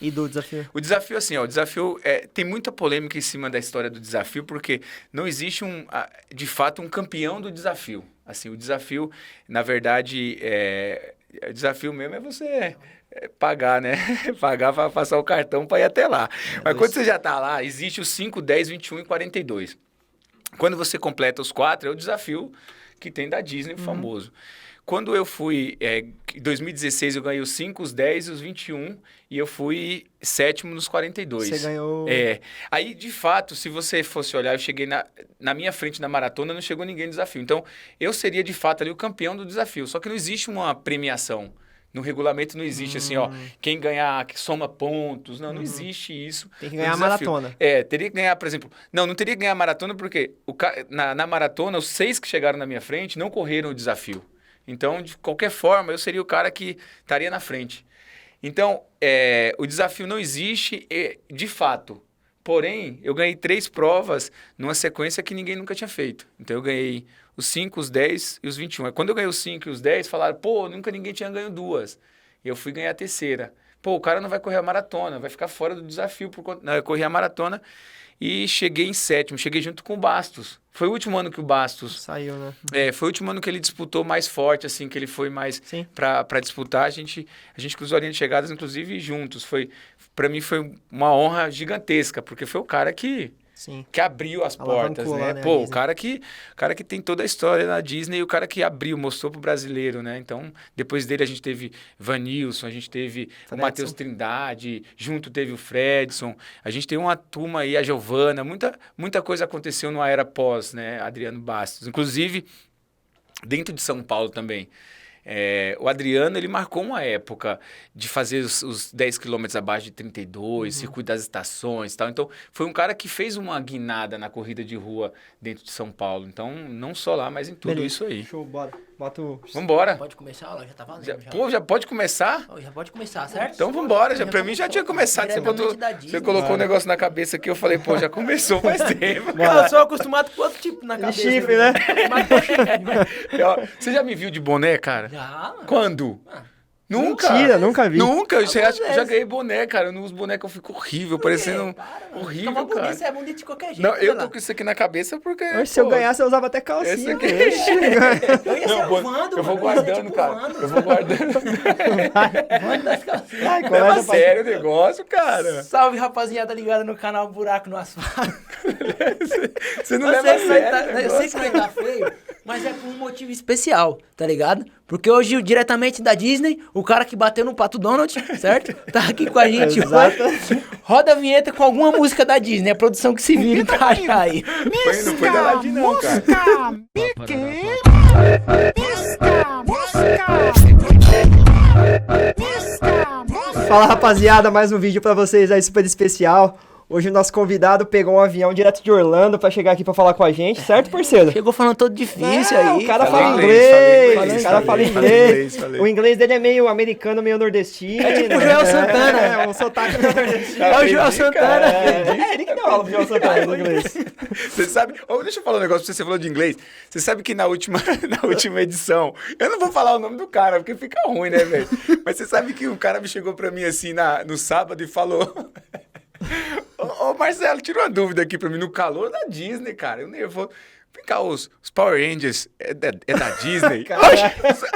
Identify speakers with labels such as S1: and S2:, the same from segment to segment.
S1: E do desafio?
S2: O desafio, assim, ó, o desafio tem muita polêmica em cima da história do desafio, porque não existe de fato, um campeão do desafio. Assim, o desafio, na verdade, o desafio mesmo é você pagar, né? Pagar para passar o cartão para ir até lá. Mas quando você já tá lá, existe os 5, 10, 21 e 42. Quando você completa os 4, é o desafio que tem da Disney, famoso. Quando eu fui, em 2016, eu ganhei os 5, os 10 e os 21, e eu fui sétimo nos 42.
S1: Você ganhou...
S2: Aí, de fato, se você fosse olhar, eu cheguei na minha frente na maratona, não chegou ninguém no desafio. Então, eu seria, de fato, ali o campeão do desafio. Só que não existe uma premiação. No regulamento não existe assim, ó, quem ganhar, que soma pontos. Não, não existe isso.
S1: Tem que ganhar a maratona.
S2: Teria que ganhar, por exemplo... Não teria que ganhar a maratona porque na maratona, os 6 que chegaram na minha frente não correram o desafio. Então, de qualquer forma, eu seria o cara que estaria na frente. Então, o desafio não existe de fato. Porém, eu ganhei 3 provas numa sequência que ninguém nunca tinha feito. Então, eu ganhei os 5, os 10 e os 21. Aí, quando eu ganhei os 5 e os 10, falaram, pô, nunca ninguém tinha ganho 2. E eu fui ganhar a terceira. Pô, o cara não vai correr a maratona, vai ficar fora do desafio. Não, eu corri a maratona e cheguei em sétimo. Cheguei junto com o Bastos. Foi o último ano que o Bastos...
S1: Saiu, né?
S2: Foi o último ano que ele disputou mais forte, assim, que ele foi mais para disputar. A gente cruzou a linha de chegadas, inclusive, juntos. Para mim foi uma honra gigantesca, porque foi o cara que abriu as portas, né? Pô, o cara que tem toda a história na Disney, o cara que abriu, mostrou pro brasileiro, né? Então, depois dele a gente teve Vanilson, a gente teve o Matheus Trindade, junto teve o Fredson, a gente tem uma turma aí, a Giovana, muita coisa aconteceu numa era pós, né? Adriano Bastos. Inclusive, dentro de São Paulo também. O Adriano, ele marcou uma época de fazer os 10 quilômetros abaixo de 32, circuito das estações e tal. Então, foi um cara que fez uma guinada na corrida de rua dentro de São Paulo. Então, não só lá, mas em tudo isso aí.
S1: Show, bora. Bota o...
S2: Vambora.
S3: Pode começar, ó, já tá valendo.
S2: Já pode começar?
S3: Já pode começar, certo?
S2: Então, vambora. Pra mim, já tinha começado. Você colocou um negócio na cabeça aqui, eu falei, pô, já começou faz tempo.
S3: Cara, eu sou acostumado com outro tipo na cabeça.
S1: Chifre, né?
S2: Você já me viu de boné, cara?
S3: Já.
S2: Quando? Nunca.
S1: Mentira, nunca vi.
S2: Nunca. Eu já ganhei boné, cara. Eu não uso boné que eu fico horrível, parecendo horrível,
S3: Tava
S2: cara.
S3: bonito, é bonito de qualquer jeito.
S2: Não, eu tô com isso aqui na cabeça porque...
S1: Mas se eu ganhasse, eu usava até calcinha.
S2: Esse aqui...
S3: Eu ia ser o Vando,
S2: eu vou
S3: mano.
S2: guardando, cara. Eu vou guardando.
S3: Vando das calcinhas.
S2: Leva a sério o negócio, cara.
S3: Salve, rapaziada ligada no canal Buraco no Asfalto.
S2: Você não leva a sério o
S3: Eu sei que não tá feio, mas é por um motivo especial, tá ligado? Porque hoje, diretamente da Disney, o cara que bateu no Pato Donald, certo? Tá aqui com a gente hoje. Roda a vinheta com alguma música da Disney, a produção que se vira e tá aí.
S2: Não foi da Ladi não, cara.
S1: Fala, rapaziada, mais um vídeo pra vocês aí super especial. Hoje o nosso convidado pegou um avião direto de Orlando pra chegar aqui pra falar com a gente, certo, parceiro?
S3: Chegou falando todo difícil aí.
S1: O cara
S2: Falei
S1: fala
S2: inglês,
S1: inglês, o cara fala inglês.
S2: falei.
S1: O inglês dele é meio americano, meio nordestino.
S3: É tipo o Joel Santana.
S1: É, um sotaque meio nordestino.
S3: É o Joel Santana.
S1: Ele que fala o Joel Santana no inglês.
S2: Você sabe... deixa eu falar um negócio pra você. Você falou de inglês. Você sabe que na última edição... Eu não vou falar o nome do cara, porque fica ruim, né, velho? Mas você sabe que o cara me chegou pra mim assim no sábado e falou... Ô, Marcelo, tira uma dúvida aqui pra mim. No calor da Disney, cara, eu nervoso. Vem cá, os Power Rangers é da Disney?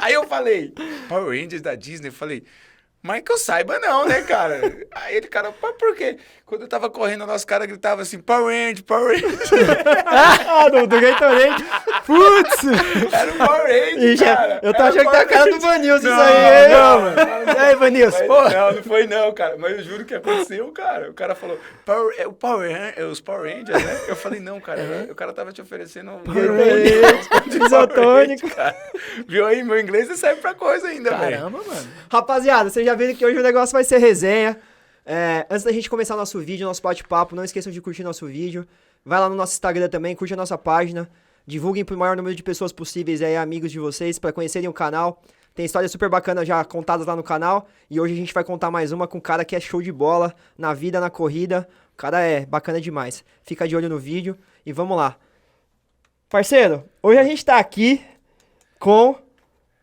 S2: Aí eu falei, Power Rangers da Disney? Eu falei, mas que eu saiba não, né, cara? Aí ele, cara, mas por quê? Quando eu tava correndo, o nosso cara gritava assim, Power Rangers, Power Rangers.
S1: do Gatorade. Putz!
S2: Era o Power Rangers, cara.
S1: Eu tô achando que tá a cara do Vanilson isso
S2: Não,
S1: aí,
S2: não,
S1: mano. E aí, Vanilson? Pô.
S2: Não foi não, cara. Mas eu juro que aconteceu, cara. O cara falou, os Power Rangers, né? Eu falei, não, cara. O cara tava te oferecendo um
S1: Isotônico.
S2: cara. Viu aí? Meu inglês serve pra coisa ainda, velho.
S3: Caramba, mano.
S1: Rapaziada, vocês já viram que hoje o negócio vai ser resenha. Antes da gente começar nosso vídeo, nosso bate-papo, não esqueçam de curtir nosso vídeo. Vai lá no nosso Instagram também, curte a nossa página. Divulguem pro maior número de pessoas possíveis aí, amigos de vocês, pra conhecerem o canal. Tem histórias super bacanas já contadas lá no canal. E hoje a gente vai contar mais uma com um cara que é show de bola na vida, na corrida. O cara é bacana demais. Fica de olho no vídeo e vamos lá. Parceiro, hoje a gente tá aqui com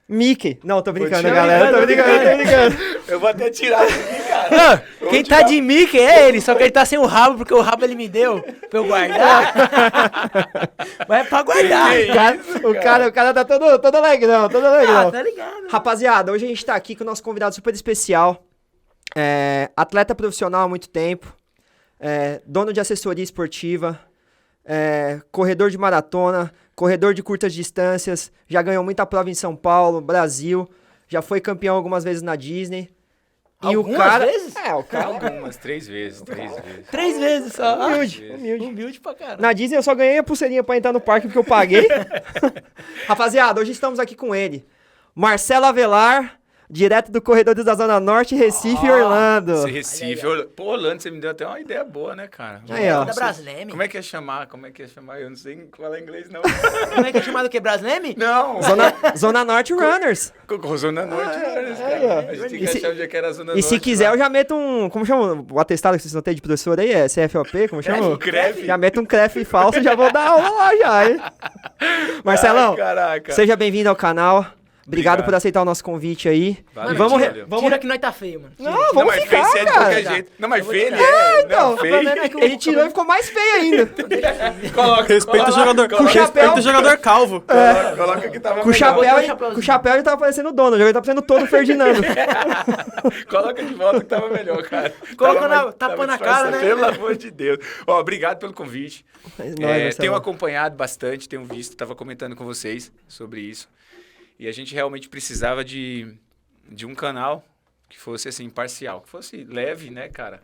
S1: Mickey. Não, tô brincando, galera. Tô brincando.
S2: Eu vou até tirar aqui. cara.
S3: Quem tá de Mickey é ele, só que ele tá sem o rabo, porque o rabo ele me deu pra eu guardar. Mas é pra guardar.
S1: O cara tá todo alegrão, todo alegrão.
S3: Tá ligado.
S1: Rapaziada, hoje a gente tá aqui com o nosso convidado super especial. Atleta profissional há muito tempo. Dono de assessoria esportiva. Corredor de maratona. Corredor de curtas distâncias. Já ganhou muita prova em São Paulo, Brasil. Já foi campeão algumas vezes na Disney. E
S3: Algumas
S1: o cara...
S3: vezes?
S1: o cara...
S2: Algumas, 3 vezes.
S3: 3 vezes só.
S1: Humilde.
S3: Humilde pra caramba.
S1: Na Disney eu só ganhei a pulseirinha pra entrar no parque porque eu paguei. Rapaziada, hoje estamos aqui com ele. Marcelo Avelar, direto do Corredores da Zona Norte, Recife e Orlando.
S2: Esse Recife. Pô, Orlando, você me deu até uma ideia boa, né, cara?
S1: Aí, ó.
S3: Da Brasleme.
S2: Como é que ia chamar? Eu não sei falar inglês, não.
S3: Como é que é chamado o quê? Brasleme?
S2: Não.
S1: Zona Norte Runners.
S2: Zona Norte, cara. A gente tem que achar onde é que era a Zona Norte.
S1: E se quiser, eu já meto um... Como chama o atestado que vocês não têm de professor aí? É CFOP? Como chama?
S2: CREF.
S1: Já meto um CREF falso e já vou dar aula lá já, hein? Marcelão,
S2: Caraca.
S1: seja bem-vindo ao canal. Obrigado por aceitar o nosso convite aí.
S2: Valeu,
S1: E vamos...
S2: valeu.
S3: Tira que nós tá feio, mano.
S1: Não,
S2: Não,
S1: vamos
S2: mas
S1: ficar,
S2: feio é de
S1: cara.
S2: qualquer jeito. Não, mas feio ele
S1: Então,
S2: Não, feio.
S1: ele tirou e ficou mais feio ainda.
S4: Respeita o jogador. Respeita o jogador calvo.
S2: Coloca que tava
S1: Com o
S2: melhor.
S1: chapéu ele tava parecendo o dono, ele tava parecendo todo o Ferdinando.
S2: Coloca de volta que tava melhor, cara.
S3: Tapa na cara, né?
S2: Pelo amor de Deus. Ó, obrigado pelo convite.
S1: Marcelo.
S2: Tenho acompanhado bastante, tenho visto, tava comentando com vocês sobre isso. E a gente realmente precisava de um canal que fosse assim, imparcial, que fosse leve, né, cara?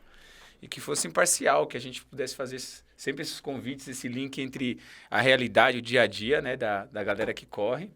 S2: E que fosse imparcial, que a gente pudesse fazer sempre esses convites, esse link entre a realidade, o dia a dia, né, da galera que corre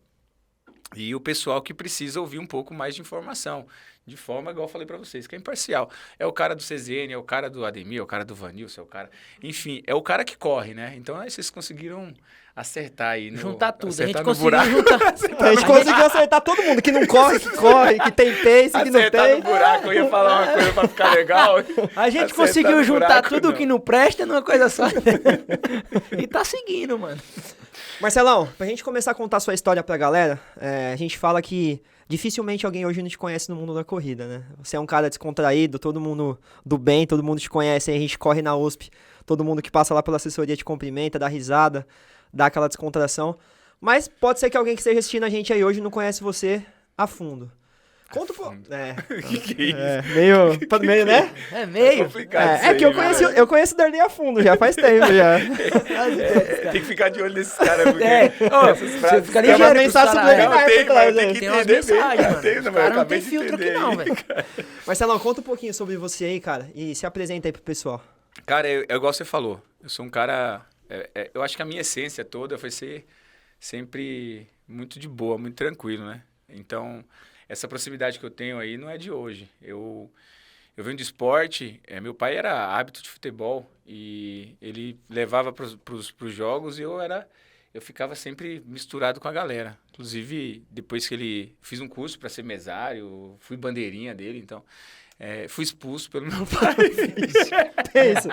S2: e o pessoal que precisa ouvir um pouco mais de informação, de forma, igual eu falei pra vocês, que é imparcial. É o cara do CZN, é o cara do Ademir, é o cara do Vanilson, é o cara... Enfim, é o cara que corre, né? Então, aí vocês conseguiram acertar aí.
S3: Juntar tudo. A gente
S2: no
S3: conseguiu
S2: buraco.
S3: juntar...
S1: A gente conseguiu acertar todo mundo, que não corre, que tem pace, que não
S2: Acertar
S1: tem.
S2: no buraco, eu ia falar uma coisa pra ficar legal.
S3: A gente
S2: Acertar
S3: conseguiu
S2: no
S3: juntar
S2: buraco,
S3: tudo
S2: não.
S3: que não presta numa coisa só. E tá seguindo, mano.
S1: Marcelão, pra gente começar a contar sua história pra galera, a gente fala que dificilmente alguém hoje não te conhece no mundo da corrida, né? Você é um cara descontraído, todo mundo do bem, todo mundo te conhece, aí a gente corre na USP, todo mundo que passa lá pela assessoria te cumprimenta, dá risada, dá aquela descontração. Mas pode ser que alguém que esteja assistindo a gente aí hoje não conhece você a fundo. Conta um pouco.
S2: Que isso?
S1: Meio, né?
S3: É meio.
S2: Complicado isso
S1: É que
S2: aí, né?
S1: eu conheço o Darley a fundo, já faz tempo já.
S2: Tem que ficar de olho nesses caras, porque
S3: Você
S2: frases...
S3: fica
S1: Tem umas
S3: ligeiro.
S1: mensagens
S3: Não,
S1: subliminares
S2: tem,
S1: por trás
S2: mas tem
S1: aí.
S2: que
S3: Tem umas
S2: entender bem,
S3: mensagens,
S2: cara.
S3: mano.
S2: Tem,
S3: Os
S2: mas eu
S3: caras não
S2: acabei
S3: tem
S2: de
S3: filtro aqui
S2: entender
S3: não,
S2: aí.
S3: velho.
S1: Marcelão, conta um pouquinho sobre você aí, cara, e se apresenta aí pro pessoal.
S2: Cara, é igual você falou. Eu sou um cara... eu acho que a minha essência toda foi ser sempre muito de boa, muito tranquilo, né? Então, essa proximidade que eu tenho aí não é de hoje. Eu venho de esporte, meu pai era hábito de futebol e ele levava pros jogos e eu ficava sempre misturado com a galera. Inclusive, depois que ele... Fiz um curso para ser mesário, fui bandeirinha dele, então... fui expulso pelo meu pai.
S1: É isso.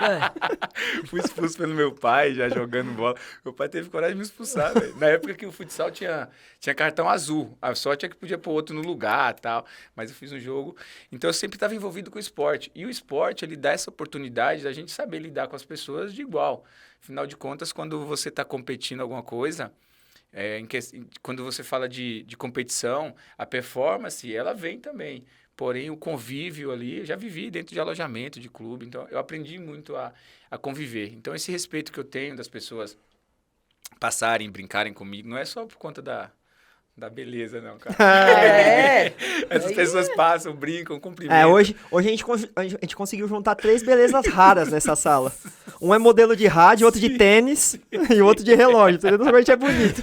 S2: Fui expulso pelo meu pai, já jogando bola. Meu pai teve coragem de me expulsar, velho. Na época que o futsal tinha cartão azul. A sorte é que podia pôr outro no lugar e tal. Mas eu fiz um jogo. Então, eu sempre estava envolvido com o esporte. E o esporte, ele dá essa oportunidade da gente saber lidar com as pessoas de igual. Afinal de contas, quando você está competindo alguma coisa... quando você fala de competição, a performance, ela vem também. Porém, o convívio ali, eu já vivi dentro de alojamento, de clube, então eu aprendi muito a conviver. Então, esse respeito que eu tenho das pessoas passarem, brincarem comigo, não é só por conta da beleza, não, cara. Essas pessoas passam, brincam, cumprimentam.
S1: Hoje a gente conseguiu juntar 3 belezas raras nessa sala. Um é modelo de rádio, outro de tênis e o outro de relógio. Entendeu? Realmente é bonito.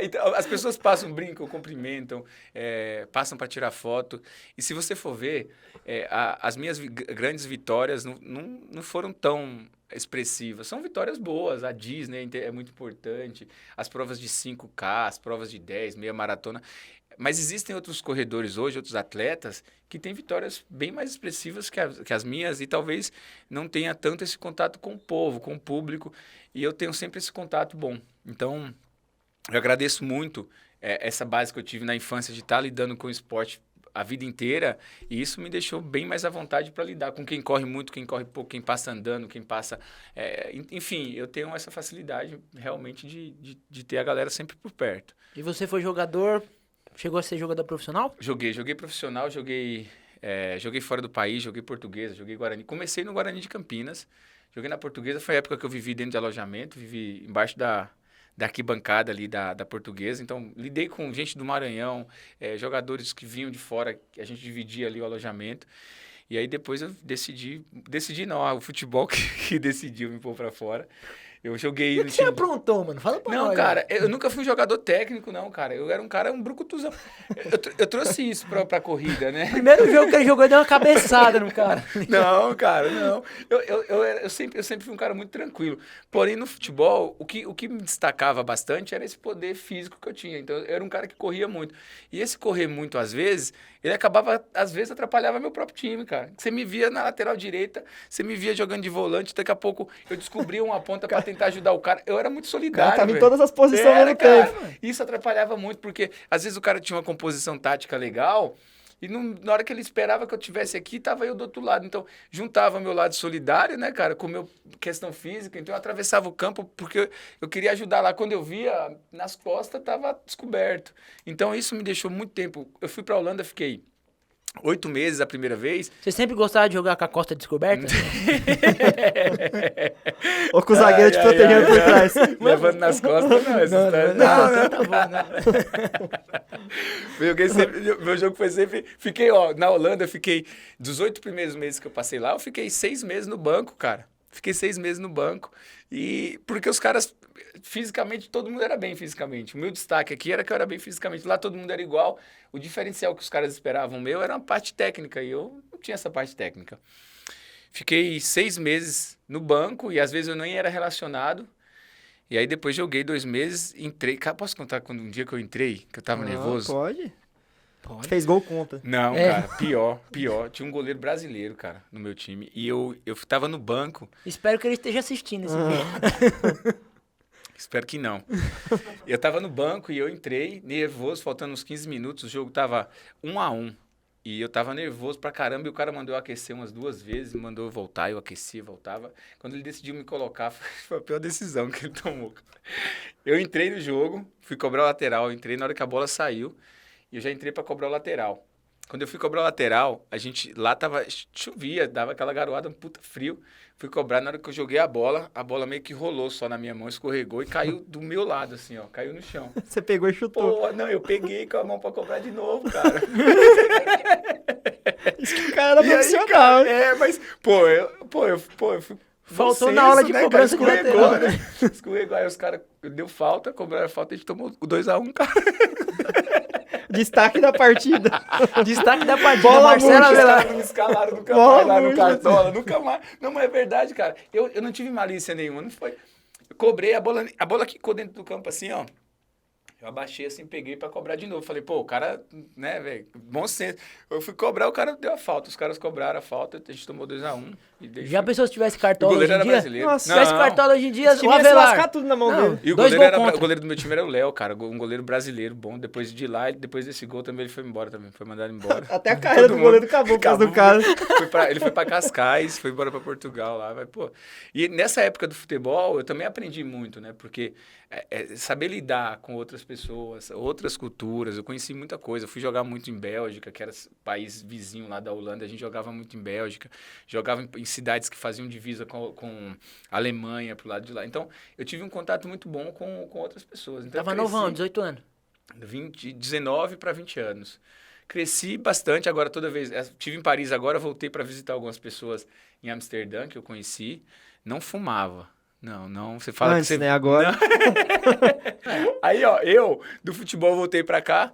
S2: Então, as pessoas passam, brincam, cumprimentam, passam para tirar foto. E se você for ver, as minhas grandes vitórias não foram tão expressivas. São vitórias boas. A Disney é muito importante. As provas de 5K, as provas de 10, meia maratona. Mas existem outros corredores hoje, outros atletas, que têm vitórias bem mais expressivas que as minhas e talvez não tenha tanto esse contato com o povo, com o público. E eu tenho sempre esse contato bom. Então, eu agradeço muito essa base que eu tive na infância de estar lidando com o esporte a vida inteira, e isso me deixou bem mais à vontade para lidar com quem corre muito, quem corre pouco, quem passa andando, quem passa... enfim, eu tenho essa facilidade realmente de ter a galera sempre por perto.
S3: E você foi jogador, chegou a ser jogador profissional?
S2: Joguei profissional, joguei fora do país, joguei Portuguesa, joguei Guarani. Comecei no Guarani de Campinas, joguei na Portuguesa, foi a época que eu vivi dentro de alojamento, vivi embaixo da arquibancada ali da Portuguesa, então lidei com gente do Maranhão, jogadores que vinham de fora, que a gente dividia ali o alojamento, e aí depois eu decidi não, o futebol que decidiu me pôr pra fora. Eu joguei...
S3: E o que você aprontou, mano? Fala pra nós.
S2: Não, cara, eu nunca fui um jogador técnico, não, cara. Eu era um brucutuzão. Eu trouxe isso pra corrida, né?
S3: Primeiro jogo que ele jogou, ele deu uma cabeçada no cara.
S2: Não, cara, não. Eu sempre fui um cara muito tranquilo. Porém, no futebol, o que me destacava bastante era esse poder físico que eu tinha. Então, eu era um cara que corria muito. E esse correr muito, às vezes, ele acabava, às vezes, atrapalhava meu próprio time, cara. Você me via na lateral direita, você me via jogando de volante, daqui a pouco eu descobria uma ponta pra tentar ajudar o cara. Eu era muito solidário,
S1: Cara, tava
S2: velho.
S1: em todas as posições ao mesmo
S2: cara.
S1: tempo.
S2: Isso atrapalhava muito, porque às vezes o cara tinha uma composição tática legal e na hora que ele esperava que eu tivesse aqui, tava eu do outro lado. Então, juntava meu lado solidário, né, cara, com meu questão física. Então, eu atravessava o campo porque eu queria ajudar lá. Quando eu via, nas costas, tava descoberto. Então, isso me deixou muito tempo. Eu fui pra Holanda, fiquei 8 meses a primeira vez.
S3: Você sempre gostava de jogar com a costa descoberta?
S1: Ou com o zagueiro te protegendo por trás.
S2: Levando nas costas, não. Essa história, não.
S3: Tá bom, não.
S2: Meu jogo foi sempre... Fiquei, na Holanda, eu fiquei... Dos 8 primeiros meses que eu passei lá, eu fiquei 6 meses no banco, cara. Fiquei 6 meses no banco. E porque os caras... Fisicamente, todo mundo era bem fisicamente. O meu destaque aqui era que eu era bem fisicamente. Lá todo mundo era igual. O diferencial que os caras esperavam meu era uma parte técnica. E eu não tinha essa parte técnica. Fiquei 6 meses no banco e às vezes eu nem era relacionado. E aí depois joguei 2 meses, entrei. Posso contar quando um dia que eu entrei, que eu tava nervoso?
S1: Pode. Fez gol conta.
S2: Não, cara, pior. Tinha um goleiro brasileiro, cara, no meu time. E eu tava no banco.
S3: Espero que ele esteja assistindo esse vídeo.
S2: Espero que não. Eu tava no banco e eu entrei nervoso, faltando uns 15 minutos, o jogo tava 1-1. E eu tava nervoso pra caramba e o cara mandou eu aquecer umas 2 vezes, mandou eu voltar, eu aquecia, voltava. Quando ele decidiu me colocar, foi a pior decisão que ele tomou. Eu entrei no jogo, fui cobrar o lateral, entrei na hora que a bola saiu e eu já entrei pra cobrar o lateral. Quando eu fui cobrar o lateral, lá chovia, dava aquela garoada, um puta frio. Fui cobrar, na hora que eu joguei a bola meio que rolou só na minha mão, escorregou e caiu do meu lado, assim, ó, caiu no chão.
S1: Você pegou e chutou.
S2: Pô, não, eu peguei com a mão pra cobrar de novo, cara.
S1: Isso que o cara era profissional, né?
S2: Mas, eu fui...
S3: Faltou na aula de cobrança de lateral.
S2: Né? Escorregou, aí os caras deu falta, cobraram a falta, a gente tomou 2-1, cara.
S1: Destaque da partida.
S3: Destaque da partida,
S1: Bola
S3: Marcelo
S1: murcha.
S3: Avelar.
S2: Não me escalaram nunca mais lá no Cartola, nunca mais. Não, mas é verdade, cara. Eu não tive malícia nenhuma, não foi. Eu cobrei, a bola quicou dentro do campo assim, ó. Eu abaixei assim, peguei pra cobrar de novo. Falei, pô, o cara, né, velho, bom senso. Eu fui cobrar, o cara deu a falta. Os caras cobraram a falta, a gente tomou 2-1.
S3: Já pensou se tivesse cartola
S2: o
S3: hoje
S2: goleiro
S3: em
S2: era
S3: dia?
S2: brasileiro.
S3: Nossa, se tivesse cartola hoje em dia,
S1: Esse time
S3: o
S1: ia se
S3: Avelar.
S1: lascar tudo na mão dele.
S2: E o goleiro do meu time era o Léo, cara. Um goleiro brasileiro bom. Depois de lá, depois desse gol também ele foi embora também. Foi mandado embora.
S1: Até a carreira do goleiro acabou por causa do cara.
S2: Ele foi pra Cascais, foi embora pra Portugal lá. Mas, pô. E nessa época do futebol, eu também aprendi muito, né? Porque saber lidar com outras pessoas, outras culturas. Eu conheci muita coisa. Eu fui jogar muito em Bélgica, que era país vizinho lá da Holanda. A gente jogava muito em Bélgica. Jogava em cidades que faziam divisa com a Alemanha pro lado de lá. Então, eu tive um contato muito bom com outras pessoas. Então,
S3: Tava novão, 18 anos.
S2: 19 para 20 anos. Cresci bastante, agora toda vez... Estive em Paris agora, voltei para visitar algumas pessoas em Amsterdã, que eu conheci. Não fumava. Não, você fala
S1: Antes,
S2: que você...
S1: né? Agora...
S2: Aí, ó, eu do futebol voltei para cá.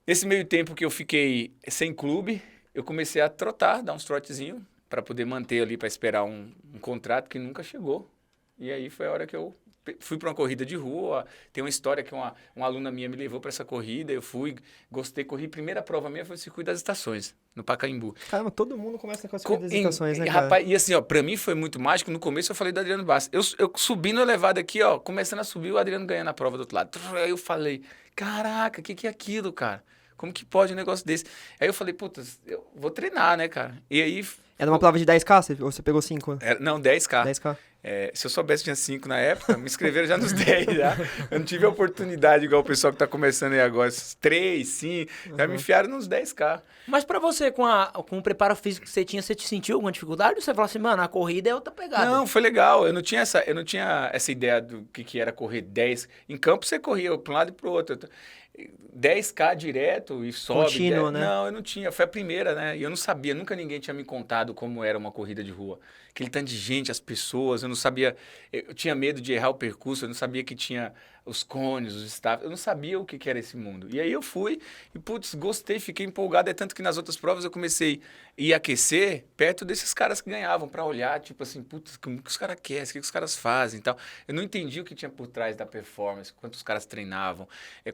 S2: Nesse meio tempo que eu fiquei sem clube, eu comecei a trotar, dar uns trotezinhos, para poder manter ali, para esperar um contrato que nunca chegou. E aí foi a hora que eu fui para uma corrida de rua. Tem uma história que uma aluna minha me levou para essa corrida. Eu fui, gostei, corri. Primeira prova minha foi o Circuito das Estações, no Pacaembu.
S1: Caramba, todo mundo começa com as Circuito das Estações, né, cara?
S2: Rapaz, e assim, ó, para mim foi muito mágico. No começo eu falei do Adriano Bastos. Eu subi no elevado aqui, ó, começando a subir, o Adriano ganhando a prova do outro lado. Aí eu falei, caraca, o que é aquilo, cara? Como que pode um negócio desse? Aí eu falei, puta, eu vou treinar, né, cara? E aí...
S1: Era uma prova de 10K ou você pegou 5?
S2: Não, 10K.
S1: 10K.
S2: Se eu soubesse que tinha 5 na época, me inscreveram já nos 10 já. Eu não tive a oportunidade igual o pessoal que tá começando aí agora. 3, 5, já me enfiaram nos 10K.
S3: Mas pra você, com o preparo físico que você tinha, você te sentiu alguma dificuldade? Ou você falou assim, mano, a corrida é outra pegada?
S2: Não, foi legal. Eu não tinha essa ideia do que era correr 10. Em campo você corria para um lado e para o outro. 10K direto e sobe.
S1: Contínuo, né?
S2: Não, eu não tinha. Foi a primeira, né? E eu não sabia, nunca ninguém tinha me contado como era uma corrida de rua. Aquele tanto de gente, as pessoas, eu não sabia. Eu tinha medo de errar o percurso, eu não sabia que tinha os cones, os staff, eu não sabia o que era esse mundo. E aí eu fui e, putz, gostei, fiquei empolgado. É tanto que nas outras provas eu comecei a ir aquecer perto desses caras que ganhavam, para olhar, tipo assim, putz, como que os caras querem, o que os caras fazem e tal. Eu não entendi o que tinha por trás da performance, quanto os caras treinavam,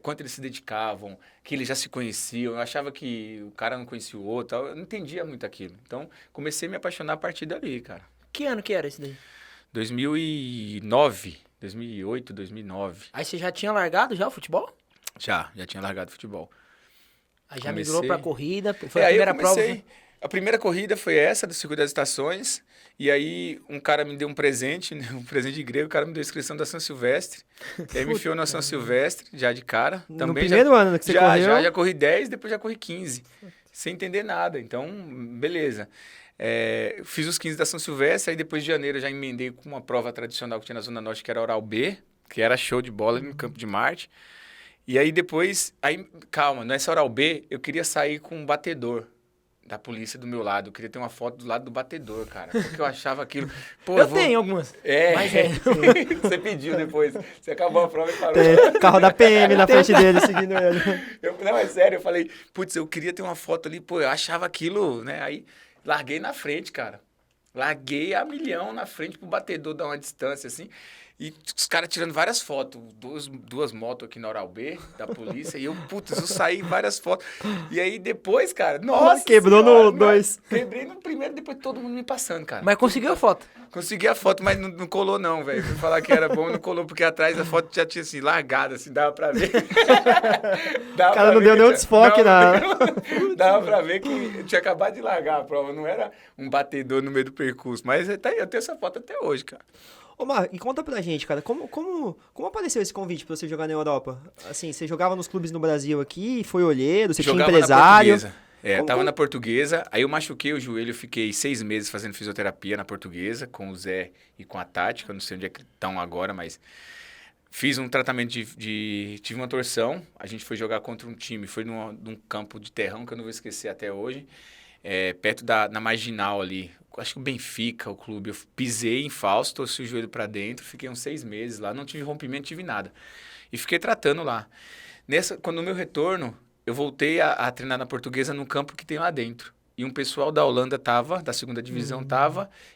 S2: quanto eles se dedicavam, que eles já se conheciam. Eu achava que o cara não conhecia o outro, tal. Eu não entendia muito aquilo. Então, comecei a me apaixonar a partir dali, cara.
S3: Que ano que era esse daí?
S2: 2009, 2008, 2009.
S3: Aí você já tinha largado já o futebol?
S2: Já tinha largado futebol.
S3: Aí já migrou pra corrida, foi a
S2: aí
S3: primeira
S2: eu comecei,
S3: prova?
S2: A primeira corrida foi essa, do Circuito das Estações, e aí um cara me deu um presente, né, um presente de grego, o cara me deu a inscrição da São Silvestre, e aí me enfiou na São Silvestre, já de cara. Também
S1: no primeiro ano que você correu?
S2: Já corri 10, depois já corri 15, sem entender nada, então, beleza. Fiz os 15 da São Silvestre, aí depois de janeiro eu já emendei com uma prova tradicional que tinha na Zona Norte, que era Oral B, que era show de bola no Campo de Marte. E aí depois, calma, nessa Oral B, eu queria sair com um batedor da polícia do meu lado. Eu queria ter uma foto do lado do batedor, cara. Porque eu achava aquilo... Pô,
S3: eu tenho algumas.
S2: Mas você pediu depois. Você acabou a prova e falou...
S1: Carro da PM na frente dele, seguindo ele.
S2: Não, é sério. Eu falei, putz, eu queria ter uma foto ali. Pô, eu achava aquilo, né? Aí larguei na frente, cara. Larguei a milhão na frente pro batedor dar uma distância, assim. E os caras tirando várias fotos, duas motos aqui na Oral B, da polícia, e eu, putz, eu saí várias fotos. E aí depois, cara, nossa
S1: quebrou
S2: senhora,
S1: no 2.
S2: Quebrei no primeiro, depois todo mundo me passando, cara.
S3: Mas conseguiu a foto?
S2: Consegui a foto, mas não colou não, velho. Fui falar que era bom, não colou, porque atrás a foto já tinha, assim, largado, assim, dava pra ver.
S1: O cara não deu nenhum desfoque,
S2: Dava pra ver que eu tinha acabado de largar a prova, não era um batedor no meio do percurso. Mas eu tenho essa foto até hoje, cara.
S1: Ô, Mar, e conta pra gente, cara, como apareceu esse convite pra você jogar na Europa? Assim, você jogava nos clubes no Brasil aqui, foi olheiro, você tinha empresário?
S2: Tava na Portuguesa, aí eu machuquei o joelho, fiquei 6 meses fazendo fisioterapia na Portuguesa, com o Zé e com a Tati, que eu não sei onde é que estão agora, mas fiz um tratamento tive uma torção, a gente foi jogar contra um time, foi num campo de terrão, que eu não vou esquecer até hoje, perto na Marginal ali, acho que o Benfica, o clube, eu pisei em falso, torci o joelho pra dentro, fiquei uns 6 meses lá, não tive rompimento, tive nada. E fiquei tratando lá. Quando no meu retorno, eu voltei a treinar na Portuguesa num campo que tem lá dentro. E um pessoal da Holanda da segunda divisão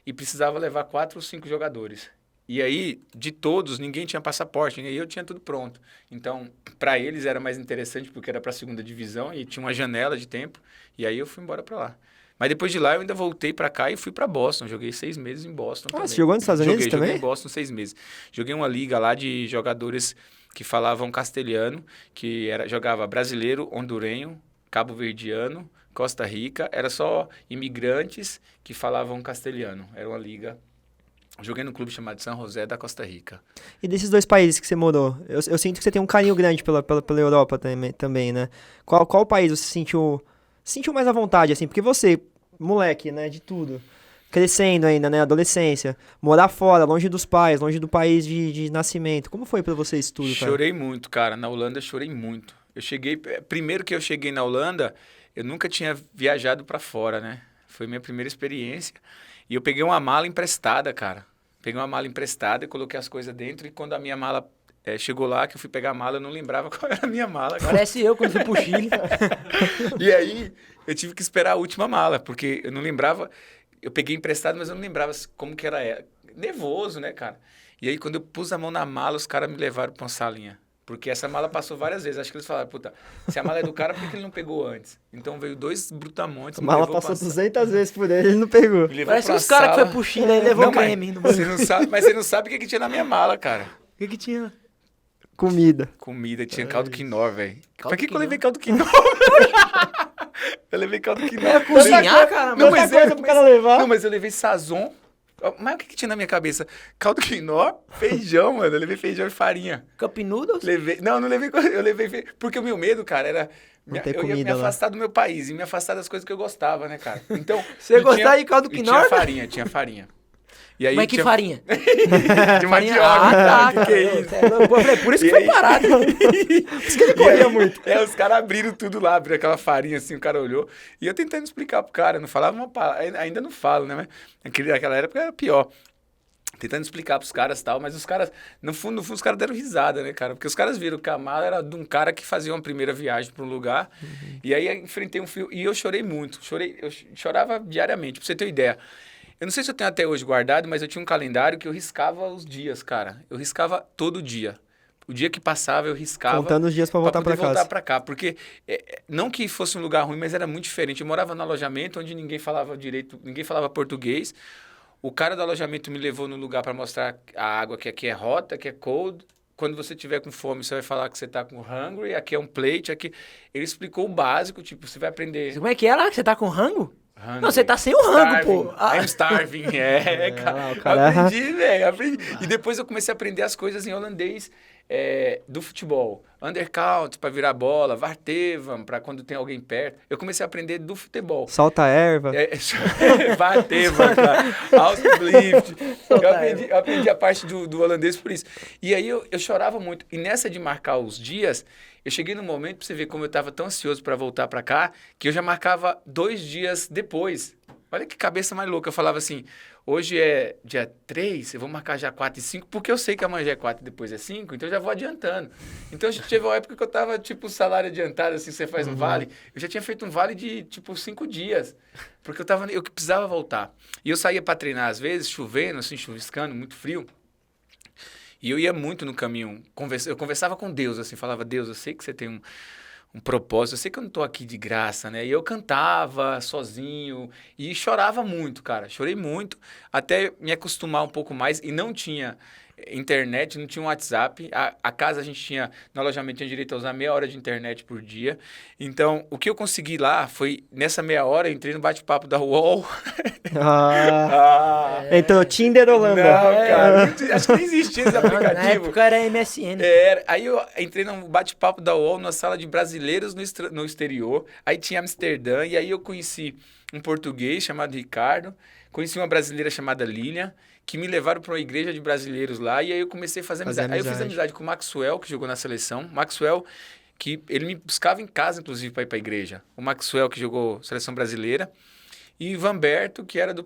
S2: e precisava levar 4 ou 5 jogadores. E aí, de todos, ninguém tinha passaporte, e eu tinha tudo pronto. Então, para eles era mais interessante, porque era pra segunda divisão e tinha uma janela de tempo, e aí eu fui embora pra lá. Mas depois de lá eu ainda voltei pra cá e fui pra Boston. Joguei 6 meses em Boston também.
S1: Você jogou nos Estados Unidos também?
S2: Joguei em Boston 6 meses. Joguei uma liga lá de jogadores que falavam castelhano, jogava brasileiro, hondurenho, cabo-verdiano, Costa Rica. Era só imigrantes que falavam castelhano. Era uma liga. Joguei num clube chamado San José da Costa Rica.
S1: E desses 2 países que você morou, eu sinto que você tem um carinho grande pela Europa também, né? Qual país você sentiu mais à vontade, assim? Porque você, moleque, né, de tudo, crescendo ainda, né, adolescência, morar fora, longe dos pais, longe do país de nascimento, como foi pra você isso tudo, cara?
S2: Chorei muito, cara. Na Holanda eu chorei muito. Primeiro que eu cheguei na Holanda, eu nunca tinha viajado pra fora, né? Foi minha primeira experiência. E eu peguei uma mala emprestada, cara. Peguei uma mala emprestada e coloquei as coisas dentro, e quando a minha mala chegou lá, que eu fui pegar a mala, eu não lembrava qual era a minha mala. Cara.
S3: Parece eu quando fui pro Chile.
S2: E aí, eu tive que esperar a última mala, porque eu não lembrava... Eu peguei emprestado, mas eu não lembrava como que era. Nervoso, né, cara? E aí, quando eu pus a mão na mala, os caras me levaram pra uma salinha. Porque essa mala passou várias vezes. Acho que eles falaram, puta, se a mala é do cara, por que ele não pegou antes? Então, veio 2 brutamontes.
S1: A mala passou 200 vezes por ele não pegou.
S3: Parece os caras que foi pro Chile e levou creme.
S2: Mas você não sabe o que tinha na minha mala, cara.
S3: O que tinha?
S1: Comida.
S2: Comida, tinha caldo quinó, velho.
S3: Caldo
S2: Pra que eu
S3: quinó?
S2: levei caldo quinó? Eu levei caldo quinó.
S3: É cozinhar, cara?
S2: Não,
S1: Tanta
S2: mas
S1: coisa pro cara levar.
S2: Não, mas eu levei sazon. Mas o que tinha na minha cabeça? Caldo quinó, feijão, mano. Eu levei feijão e farinha.
S3: Cup Noodles?
S2: Levei. Não levei. Eu levei. Porque o meu medo, cara, era.
S1: Não ter
S2: Eu ia me
S1: comida lá.
S2: afastar do meu país e me afastar das coisas que eu gostava, né, cara? Então.
S3: Você
S2: e
S3: gostava de caldo
S2: e
S3: quinó?
S2: Tinha farinha. E aí
S3: Mas que
S2: tinha
S3: farinha?
S2: de mandioca,
S3: Ah,
S2: cara. Que é isso?
S3: Eu falei, por isso que
S2: E
S3: foi
S2: aí-
S3: parado.
S2: Ele corria muito. Os caras abriram tudo lá, abriram aquela farinha assim, o cara olhou. E eu tentando explicar pro cara, não falava uma palavra, ainda não falo, né? Mas naquela época era pior. Tentando explicar pros caras e tal, mas os caras, no fundo, os caras deram risada, né, cara? Porque os caras viram que a mala era de um cara que fazia uma primeira viagem pra um lugar. E aí eu enfrentei um frio. E eu chorei muito. Eu chorava diariamente, pra você ter uma ideia. Eu não sei se eu tenho até hoje guardado, mas eu tinha um calendário que eu riscava os dias, cara. Eu riscava todo dia. O dia que passava, eu riscava.
S1: Contando os dias pra voltar
S2: poder
S1: pra casa.
S2: voltar pra cá. Porque, não que fosse um lugar ruim, mas era muito diferente. Eu morava no alojamento onde ninguém falava direito, ninguém falava português. O cara do alojamento me levou no lugar para mostrar a água, que aqui é hot, que é cold. Quando você tiver com fome, você vai falar que você tá com hungry. Aqui é um plate. Aqui... Ele explicou o básico, tipo, você vai aprender...
S3: Como é que é lá? Você tá com rango?
S2: Hungry.
S3: Não, você tá sem o rango, pô.
S2: I'm starving, cara.
S1: o cara-
S2: Aprendi, velho, aprendi. E depois eu comecei a aprender as coisas em holandês do futebol. Undercount, pra virar bola. Vartevam, pra quando tem alguém perto. Eu comecei a aprender do futebol.
S1: Solta a erva.
S2: Vartevam, cara. Ausblift. Eu aprendi a parte do holandês por isso. E aí eu chorava muito. E nessa de marcar os dias... Eu cheguei num momento, pra você ver como eu tava tão ansioso pra voltar pra cá, que eu já marcava 2 dias depois. Olha que cabeça mais louca. Eu falava assim, hoje é dia 3, eu vou marcar já 4 e 5, porque eu sei que amanhã já é 4 e depois é 5, então eu já vou adiantando. Então, teve uma época que eu tava, tipo, salário adiantado, assim, você faz um vale. Eu já tinha feito um vale de, tipo, 5 dias, porque eu precisava voltar. E eu saía pra treinar, às vezes, chovendo, assim, chuviscando, muito frio. E eu ia muito no caminho, eu conversava com Deus, assim, falava, Deus, eu sei que você tem um propósito, eu sei que eu não tô aqui de graça, né? E eu cantava sozinho e chorava muito, cara, chorei muito, até me acostumar um pouco mais e não tinha internet, não tinha um WhatsApp, a casa a gente tinha, no alojamento tinha direito a usar meia hora de internet por dia, então o que eu consegui lá foi, nessa meia hora, eu entrei no bate-papo da UOL.
S1: Então, Tinder Holanda.
S2: Não, cara, acho que nem existia esse aplicativo.
S3: Na época era MSN.
S2: Aí eu entrei num bate-papo da UOL, numa sala de brasileiros no exterior, aí tinha Amsterdã, e aí eu conheci um português chamado Ricardo, conheci uma brasileira chamada Lilian, que me levaram para uma igreja de brasileiros lá, e aí eu comecei a fazer amizade. Aí eu fiz amizade com o Maxwell, que jogou na seleção. Maxwell, que ele me buscava em casa, inclusive, para ir para a igreja. O Maxwell, que jogou seleção brasileira. E Vanberto, que era do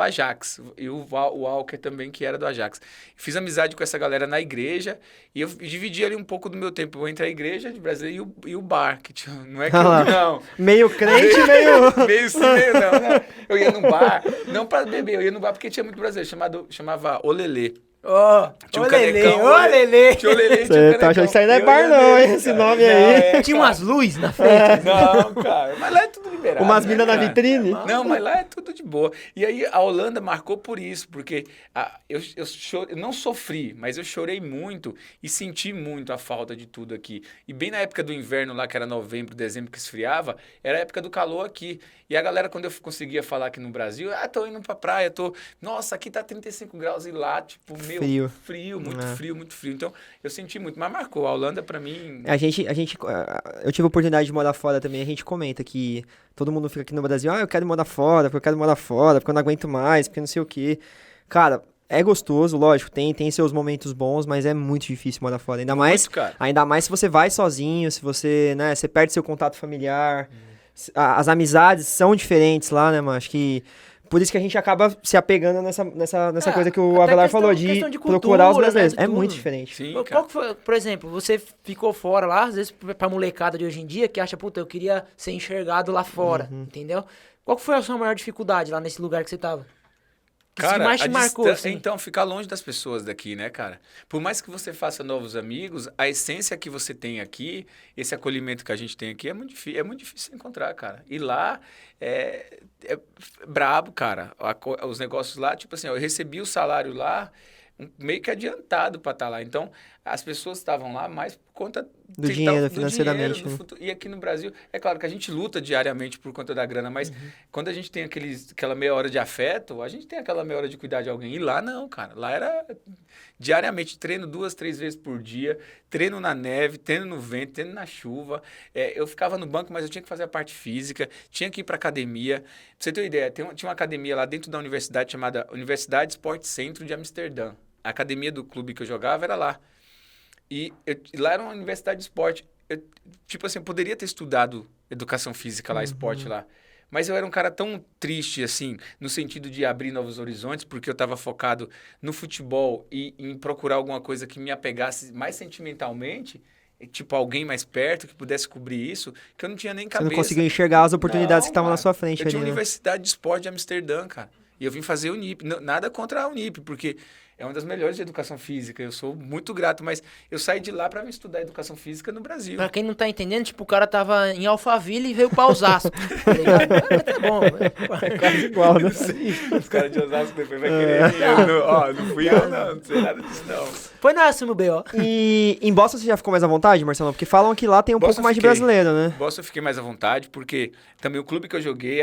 S2: Ajax. E o Walker também, que era do Ajax. Fiz amizade com essa galera na igreja e eu dividi ali um pouco do meu tempo entre a igreja de brasileiro e o bar. Que não é que não.
S1: Meio crente, meio...
S2: Meio sim, meio não. Eu ia no bar, não pra beber, eu ia no bar porque tinha muito brasileiro. Chamava Olelê. Tinha um canecão.
S3: Olelê.
S2: Tinha Olelê,
S1: Você tá achando que isso aí não é bar não, hein? Esse nome aí.
S3: Tinha umas luzes na frente.
S2: Não, cara. Mas lá é tudo liberado.
S1: Umas
S2: né,
S1: minas na
S2: cara?
S1: vitrine.
S2: Não, mas lá é tudo de boa. E aí a Holanda marcou por isso, porque eu não sofri, mas eu chorei muito e senti muito a falta de tudo aqui. E bem na época do inverno lá, que era novembro, dezembro, que esfriava, era a época do calor aqui. E a galera, quando eu conseguia falar aqui no Brasil, tô indo pra praia, nossa, aqui tá 35 graus e lá, tipo, frio, muito frio, muito frio. Então, eu senti muito, mas marcou. A Holanda, pra mim...
S1: Eu tive a oportunidade de morar fora também, a gente comenta que todo mundo fica aqui no Brasil, eu quero morar fora, porque eu não aguento mais, porque não sei o quê. Cara, é gostoso, lógico, tem seus momentos bons, mas é muito difícil morar fora. Ainda mais se você vai sozinho, se você, né, você perde seu contato familiar. As amizades são diferentes lá, né, mano? Acho que por isso que a gente acaba se apegando nessa coisa que o Avelar falou, de
S3: cultura,
S1: procurar os brasileiros.
S3: né,
S1: É
S3: tudo.
S1: muito diferente.
S2: Sim,
S3: Qual
S2: cara.
S3: que foi, por exemplo, você ficou fora lá, às vezes pra molecada de hoje em dia, que acha, puta, eu queria ser enxergado lá fora, entendeu? Qual que foi a sua maior dificuldade lá nesse lugar que você tava?
S2: Cara,
S3: que mais te marcou, assim?
S2: Então, ficar longe das pessoas daqui, né, cara? Por mais que você faça novos amigos, a essência que você tem aqui, esse acolhimento que a gente tem aqui, é muito difícil encontrar, cara. E lá é brabo, cara. Os negócios lá, tipo assim, eu recebi o salário lá meio que adiantado para estar lá. Então, as pessoas estavam lá mais por conta
S1: do dinheiro, financeiramente. Né?
S2: E aqui no Brasil, é claro que a gente luta diariamente por conta da grana, mas quando a gente tem aquela meia hora de afeto, a gente tem aquela meia hora de cuidar de alguém. E lá não, cara. Lá era diariamente treino 2, 3 vezes por dia, treino na neve, treino no vento, treino na chuva. Eu ficava no banco, mas eu tinha que fazer a parte física, tinha que ir para academia. Pra você ter uma ideia, tinha uma academia lá dentro da universidade chamada Universidade Sport Centro de Amsterdã. A academia do clube que eu jogava era lá. E lá era uma universidade de esporte. Tipo assim, eu poderia ter estudado educação física lá, esporte lá. Mas eu era um cara tão triste, assim, no sentido de abrir novos horizontes, porque eu estava focado no futebol e em procurar alguma coisa que me apegasse mais sentimentalmente, tipo alguém mais perto que pudesse cobrir isso, que eu não tinha nem cabeça.
S1: Você não conseguiu enxergar as oportunidades que estavam na sua frente.
S2: Eu tinha
S1: ali,
S2: a Universidade de Esporte de Amsterdã, cara. E eu vim fazer o Unip. Nada contra a Unip, porque é uma das melhores de educação física. Eu sou muito grato, mas eu saí de lá para estudar educação física no Brasil.
S3: Pra quem não tá entendendo, tipo, o cara tava em Alphaville e veio pra Osasco, tá ligado? Mas tá bom.
S1: É quase igual, né?
S2: Os caras de Osasco depois vai querer. Não fui eu, não sei nada disso, não.
S3: Foi na Assumo B.O.
S1: E em Boston você já ficou mais à vontade, Marcelo? Porque falam que lá tem um pouco mais de brasileiro, né?
S2: Em Boston eu fiquei mais à vontade, porque também o clube que eu joguei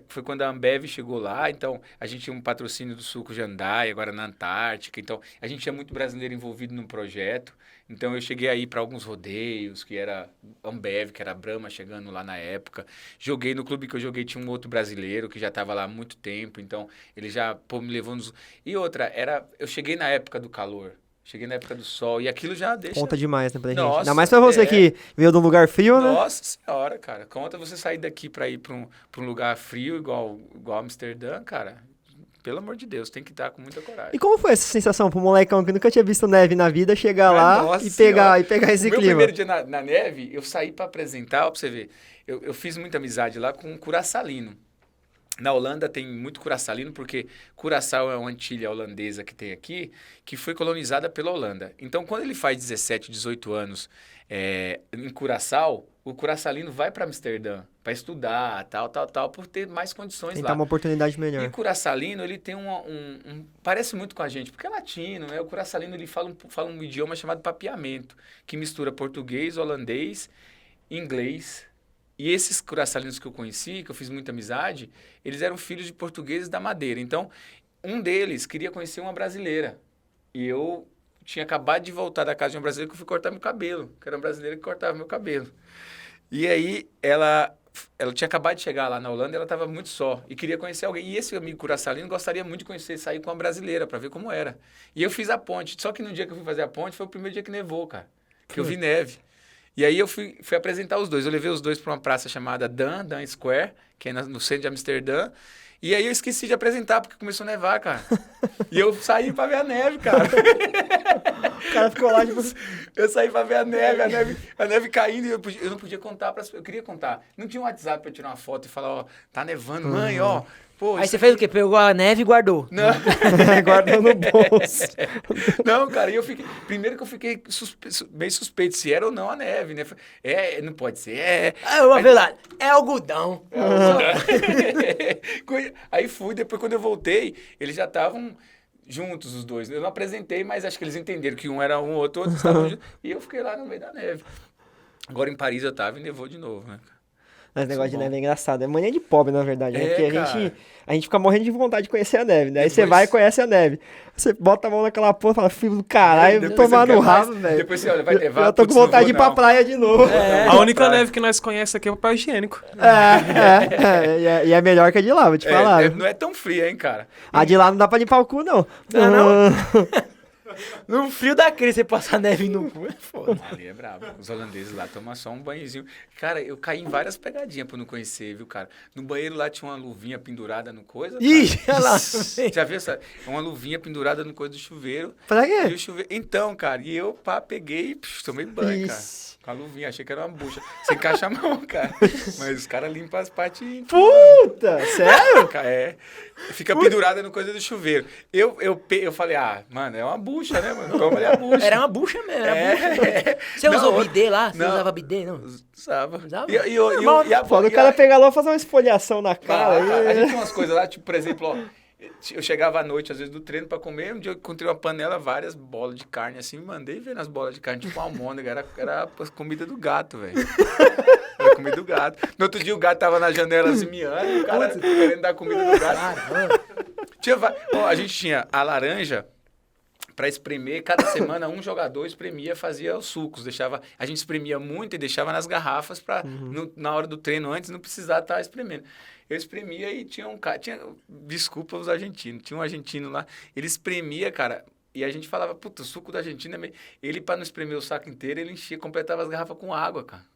S2: foi quando a Ambev chegou lá, então a gente tinha um patrocínio do suco Jandai, agora na Antártica, então a gente tinha muito brasileiro envolvido no projeto, então eu cheguei aí para alguns rodeios, que era Ambev, que era a Brahma chegando lá na época. Joguei no clube que eu joguei, tinha um outro brasileiro que já estava lá há muito tempo, então ele já me levou nos... E outra, eu cheguei na época do calor. Cheguei na época do sol e aquilo já deixa...
S1: Conta demais, né, pra gente.
S2: Nossa,
S1: ainda mais pra você que veio de um lugar frio, né?
S2: Nossa senhora, cara. Conta você sair daqui pra ir pra um lugar frio igual Amsterdã, cara. Pelo amor de Deus, tem que estar com muita coragem.
S1: E como foi essa sensação pro molecão que nunca tinha visto neve na vida, chegar lá
S2: Nossa
S1: e pegar esse
S2: clima?
S1: clima?
S2: Meu primeiro dia na neve, eu saí pra apresentar, ó, pra você ver. Eu fiz muita amizade lá com um curaçalino. Na Holanda tem muito curaçalino, porque Curaçao é uma antilha holandesa que tem aqui, que foi colonizada pela Holanda. Então, quando ele faz 17, 18 anos em Curaçao, o curaçalino vai para Amsterdã para estudar, tal, por ter mais condições
S1: Tentar
S2: lá.
S1: uma oportunidade melhor.
S2: E o curaçalino, ele tem parece muito com a gente, porque é latino, né? O curaçalino, ele fala um idioma chamado papiamento, que mistura português, holandês, inglês. E esses curaçalinos que eu conheci, que eu fiz muita amizade, eles eram filhos de portugueses da Madeira. Então, um deles queria conhecer uma brasileira. E eu tinha acabado de voltar da casa de uma brasileira que eu fui cortar meu cabelo, que era uma brasileira que cortava meu cabelo. E aí, ela tinha acabado de chegar lá na Holanda e ela estava muito só. E queria conhecer alguém. E esse amigo curaçalino gostaria muito de conhecer, sair com uma brasileira, para ver como era. E eu fiz a ponte. Só que no dia que eu fui fazer a ponte, foi o primeiro dia que nevou, cara. Que eu vi neve. E aí eu fui apresentar os dois. Eu levei os dois para uma praça chamada Dan Square, que é no centro de Amsterdã. E aí eu esqueci de apresentar, porque começou a nevar, cara. E eu saí para ver a neve, cara.
S1: O cara ficou lá, tipo...
S2: Eu saí para ver a neve caindo, e eu não podia contar para as pessoas. Eu queria contar. Não tinha um WhatsApp para tirar uma foto e falar, ó, tá nevando, mãe, ó. Pô,
S3: aí você fez o quê? Pegou a neve e guardou?
S2: Não.
S1: Guardou no bolso.
S2: Não, cara, e primeiro que eu fiquei meio suspeito se era ou não a neve, né? Não pode ser,
S3: Uma verdade, é algodão.
S2: Aí fui, depois quando eu voltei, eles já estavam juntos os dois. Eu não apresentei, mas acho que eles entenderam que um era um, outro estavam juntos. E eu fiquei lá no meio da neve. Agora em Paris eu tava e nevou de novo, né?
S1: Mas negócio de neve é engraçado. É mania de pobre, na verdade. Né? Porque
S2: cara.
S1: a gente fica morrendo de vontade de conhecer a neve. Né? Aí você vai e conhece a neve. Você bota a mão naquela porra e fala, filho do caralho, tomar no rabo, velho.
S2: Depois você olha, vai nevar.
S1: Eu tô com vontade de ir pra praia de novo.
S4: A única neve que nós conhecemos aqui é o papel higiênico.
S1: E é melhor que a de lá, vou te falar.
S2: Não é tão fria, hein, cara.
S1: A de lá não dá pra limpar o cu, não.
S3: Não. No frio da crise, você passar neve no cu, é foda.
S2: Ali é brabo. Os holandeses lá tomam só um banhozinho. Cara, eu caí em várias pegadinhas pra não conhecer, viu, cara? No banheiro lá tinha uma luvinha pendurada no coisa.
S3: Ih, olha lá.
S2: Já viu essa? Uma luvinha pendurada no coisa do chuveiro.
S1: Pra quê?
S2: E o chuveiro... Então, cara, e eu peguei e tomei banho, cara. Com a luvinha, achei que era uma bucha. Você encaixa a mão, cara. Mas os caras limpam as partes...
S1: Puta, sério?
S2: Fica pendurada no coisa do chuveiro. Eu falei, mano, é uma bucha, né, mano? Toma ali a bucha.
S3: Era uma bucha mesmo, bucha. Você usou bidê lá? Você usava bidê, não?
S2: Usava.
S1: O cara pegar lá e fazer uma esfoliação na cara.
S2: A gente tinha umas coisas lá, tipo, por exemplo, ó, Eu chegava à noite, às vezes, do treino pra comer. Um dia eu encontrei uma panela, várias bolas de carne, assim. Mandei ver nas bolas de carne, tipo uma almôndega. Era a comida do gato, velho. Era a comida do gato. No outro dia, o gato tava na janela, assim, miando. E o cara querendo dar comida do gato. A gente tinha a laranja para espremer. Cada semana, um jogador espremia, fazia os sucos. A gente espremia muito e deixava nas garrafas para, na hora do treino, antes, não precisar estar espremendo. Eu espremia e tinha um cara... Desculpa os argentinos. Tinha um argentino lá. Ele espremia, cara... E a gente falava, puta, o suco da Argentina é meio... Ele, para não espremer o saco inteiro, ele enchia, completava as garrafas com água, cara.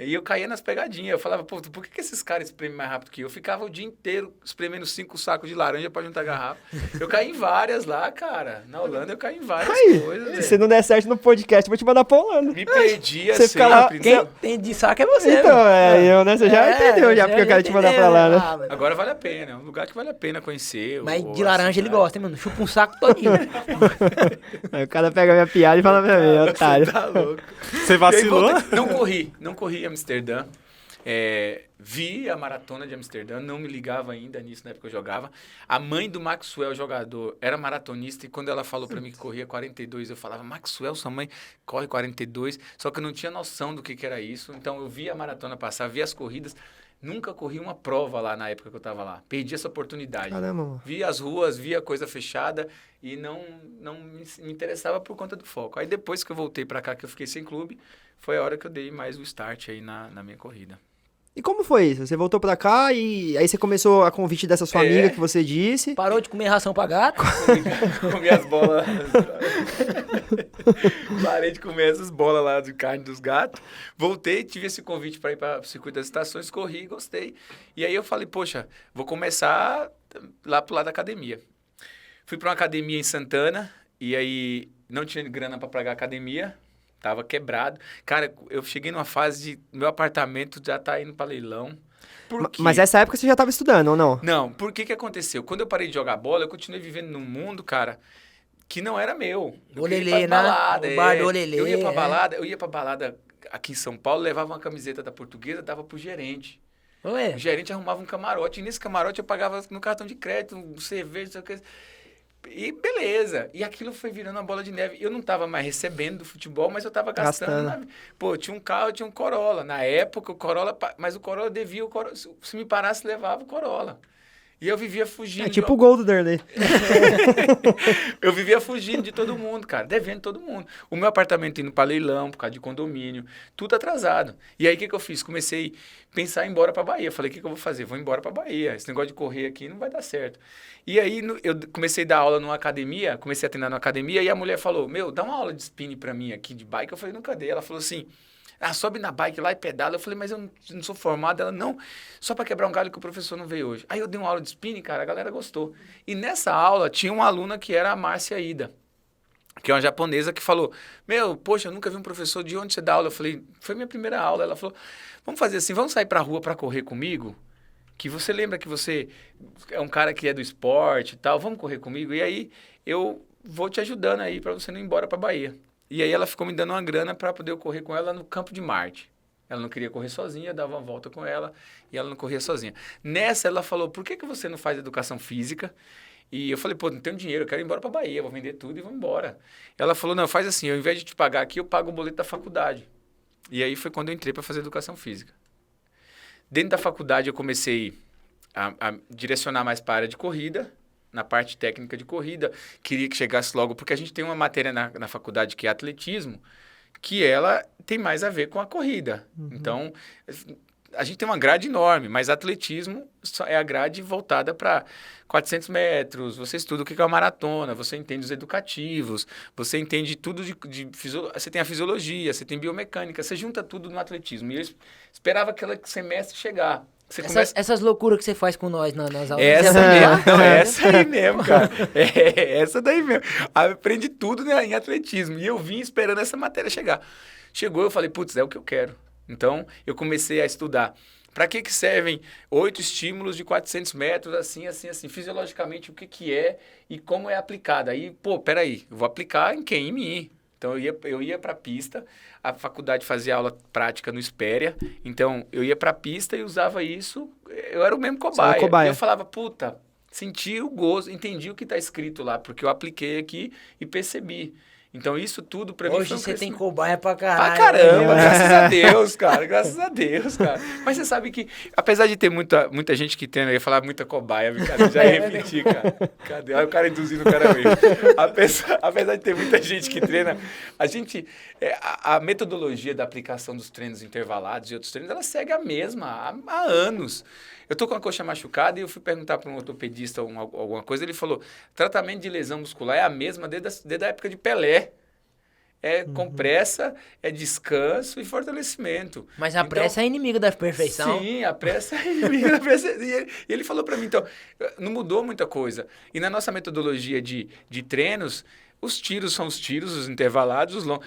S2: E eu caía nas pegadinhas. Eu falava, pô, por que esses caras espremem mais rápido que eu? Eu ficava o dia inteiro espremendo 5 sacos de laranja pra juntar garrafa. Eu caí em várias lá, cara. Na Holanda eu caí em várias coisas.
S1: Se não der certo no podcast, eu vou te mandar pra Holanda.
S2: Me perdia
S1: você
S2: sempre.
S1: Lá,
S3: quem tem de saco é você.
S1: Então, eu, né? Você já entendeu, já, porque eu quero te mandar pra lá, né?
S2: Agora vale a pena. É um lugar que vale a pena conhecer.
S3: Mas de laranja ele gosta, hein, mano? Chupa um saco todinho.
S1: Aí o cara pega a minha piada e fala pra mim, otário.
S2: Você tá louco.
S4: Você vacilou?
S2: Não corri em Amsterdã. Vi a maratona de Amsterdã, não me ligava ainda nisso na época que eu jogava. A mãe do Maxwell, jogador, era maratonista e quando ela falou pra mim que corria 42, eu falava, Maxwell, sua mãe corre 42, só que eu não tinha noção do que era isso. Então eu vi a maratona passar, vi as corridas, nunca corri uma prova lá na época que eu tava lá. Perdi essa oportunidade.
S1: Caramba.
S2: Vi as ruas, vi a coisa fechada e não me interessava por conta do foco. Aí depois que eu voltei pra cá, que eu fiquei sem clube, foi a hora que eu dei mais o start aí na minha corrida.
S1: E como foi isso? Você voltou pra cá e aí você começou a convite dessa sua amiga que você disse.
S3: Parou de comer ração pra gato.
S2: Comi as bolas. Parei de comer essas bolas lá de carne dos gatos. Voltei, tive esse convite para ir para o circuito das estações, corri e gostei. E aí eu falei, poxa, vou começar lá pro lado da academia. Fui para uma academia em Santana e aí não tinha grana para pagar a academia. Tava quebrado. Cara, eu cheguei numa fase de... Meu apartamento já tá indo pra leilão.
S1: Mas nessa época você já tava estudando, ou não?
S2: Não. Por que aconteceu? Quando eu parei de jogar bola, eu continuei vivendo num mundo, cara, que não era meu.
S3: O Lelê, né? O bar do Lelê.
S2: Eu ia pra balada aqui em São Paulo, levava uma camiseta da Portuguesa, dava pro gerente.
S3: Ué?
S2: O gerente arrumava um camarote. E nesse camarote eu pagava no cartão de crédito, cerveja, não sei o que... E beleza. E aquilo foi virando uma bola de neve. Eu não tava mais recebendo do futebol, mas eu tava gastando. Pô, tinha um carro, tinha um Corolla. Na época, o Corolla... Mas o Corolla devia o Corolla. Se me parasse, levava o Corolla. E eu vivia fugindo.
S1: É tipo o gol do Derlei.
S2: Eu vivia fugindo de todo mundo, cara. Devendo todo mundo. O meu apartamento indo pra leilão, por causa de condomínio. Tudo atrasado. E aí, o que eu fiz? Comecei a pensar em ir embora pra Bahia. Falei, o que eu vou fazer? Vou embora pra Bahia. Esse negócio de correr aqui não vai dar certo. E aí, eu comecei a dar aula numa academia. Comecei a treinar numa academia. E a mulher falou, dá uma aula de spinning pra mim aqui, de bike. Eu falei, nunca dei. Ela falou assim... sobe na bike lá e pedala. Eu falei, mas eu não sou formado. Ela, não, só para quebrar um galho que o professor não veio hoje. Aí eu dei uma aula de spinning, cara, a galera gostou. E nessa aula tinha uma aluna que era a Márcia Ida, que é uma japonesa que falou, poxa, eu nunca vi um professor, de onde você dá aula? Eu falei, foi minha primeira aula. Ela falou, vamos fazer assim, vamos sair pra rua para correr comigo? Que você lembra que você é um cara que é do esporte e tal, vamos correr comigo? E aí eu vou te ajudando aí para você não ir embora pra Bahia. E aí ela ficou me dando uma grana para poder correr com ela no Campo de Marte. Ela não queria correr sozinha, dava uma volta com ela e ela não corria sozinha. Nessa ela falou, por que você não faz educação física? E eu falei, não tenho dinheiro, eu quero ir embora para Bahia, vou vender tudo e vou embora. Ela falou, não, faz assim, ao invés de te pagar aqui, eu pago o boleto da faculdade. E aí foi quando eu entrei para fazer educação física. Dentro da faculdade eu comecei a direcionar mais para a área de corrida, na parte técnica de corrida, queria que chegasse logo, porque a gente tem uma matéria na faculdade que é atletismo, que ela tem mais a ver com a corrida. Uhum. Então, a gente tem uma grade enorme, mas atletismo é a grade voltada para 400 metros, você estuda o que é uma maratona, você entende os educativos, você entende tudo de fisiologia, você tem a fisiologia, você tem biomecânica, você junta tudo no atletismo. E eu esperava aquele semestre chegar.
S3: Essas loucuras que você faz com nós nas aulas.
S2: Essa aí mesmo, cara. Essa daí mesmo. Aprendi tudo, né, em atletismo. E eu vim esperando essa matéria chegar. Chegou, eu falei, é o que eu quero. Então, eu comecei a estudar. Para que servem 8 estímulos de 400 metros, assim, fisiologicamente, o que é e como é aplicado. Aí, peraí, eu vou aplicar em quem? Em mim. Então, eu ia para a pista, a faculdade fazia aula prática no Espéria, então eu ia para a pista e usava isso, eu era o mesmo cobaia. E eu falava, senti o gosto, entendi o que tá escrito lá, porque eu apliquei aqui e percebi. Então, isso tudo pra mim foi
S3: Hoje
S2: um
S3: você tem
S2: crescimento.
S3: cobaia pra caralho.
S2: Pra caramba, graças a Deus, cara. Graças a Deus, cara. Mas você sabe que, apesar de ter muita gente que treina, eu ia falar muita cobaia, cara, já ia repetir, cara. Cadê? Olha o cara induzindo o cara mesmo. Apesar de ter muita gente que treina, a gente... A metodologia da aplicação dos treinos intervalados e outros treinos, ela segue a mesma há anos. Eu tô com a coxa machucada e eu fui perguntar para um ortopedista alguma coisa, ele falou, tratamento de lesão muscular é a mesma desde a época de Pelé. É compressa, é descanso e fortalecimento.
S3: Mas a pressa é inimiga da perfeição.
S2: Sim, a pressa é inimiga da perfeição. E ele falou para mim, então, não mudou muita coisa. E na nossa metodologia de treinos, os tiros são os tiros, os intervalados, os longos.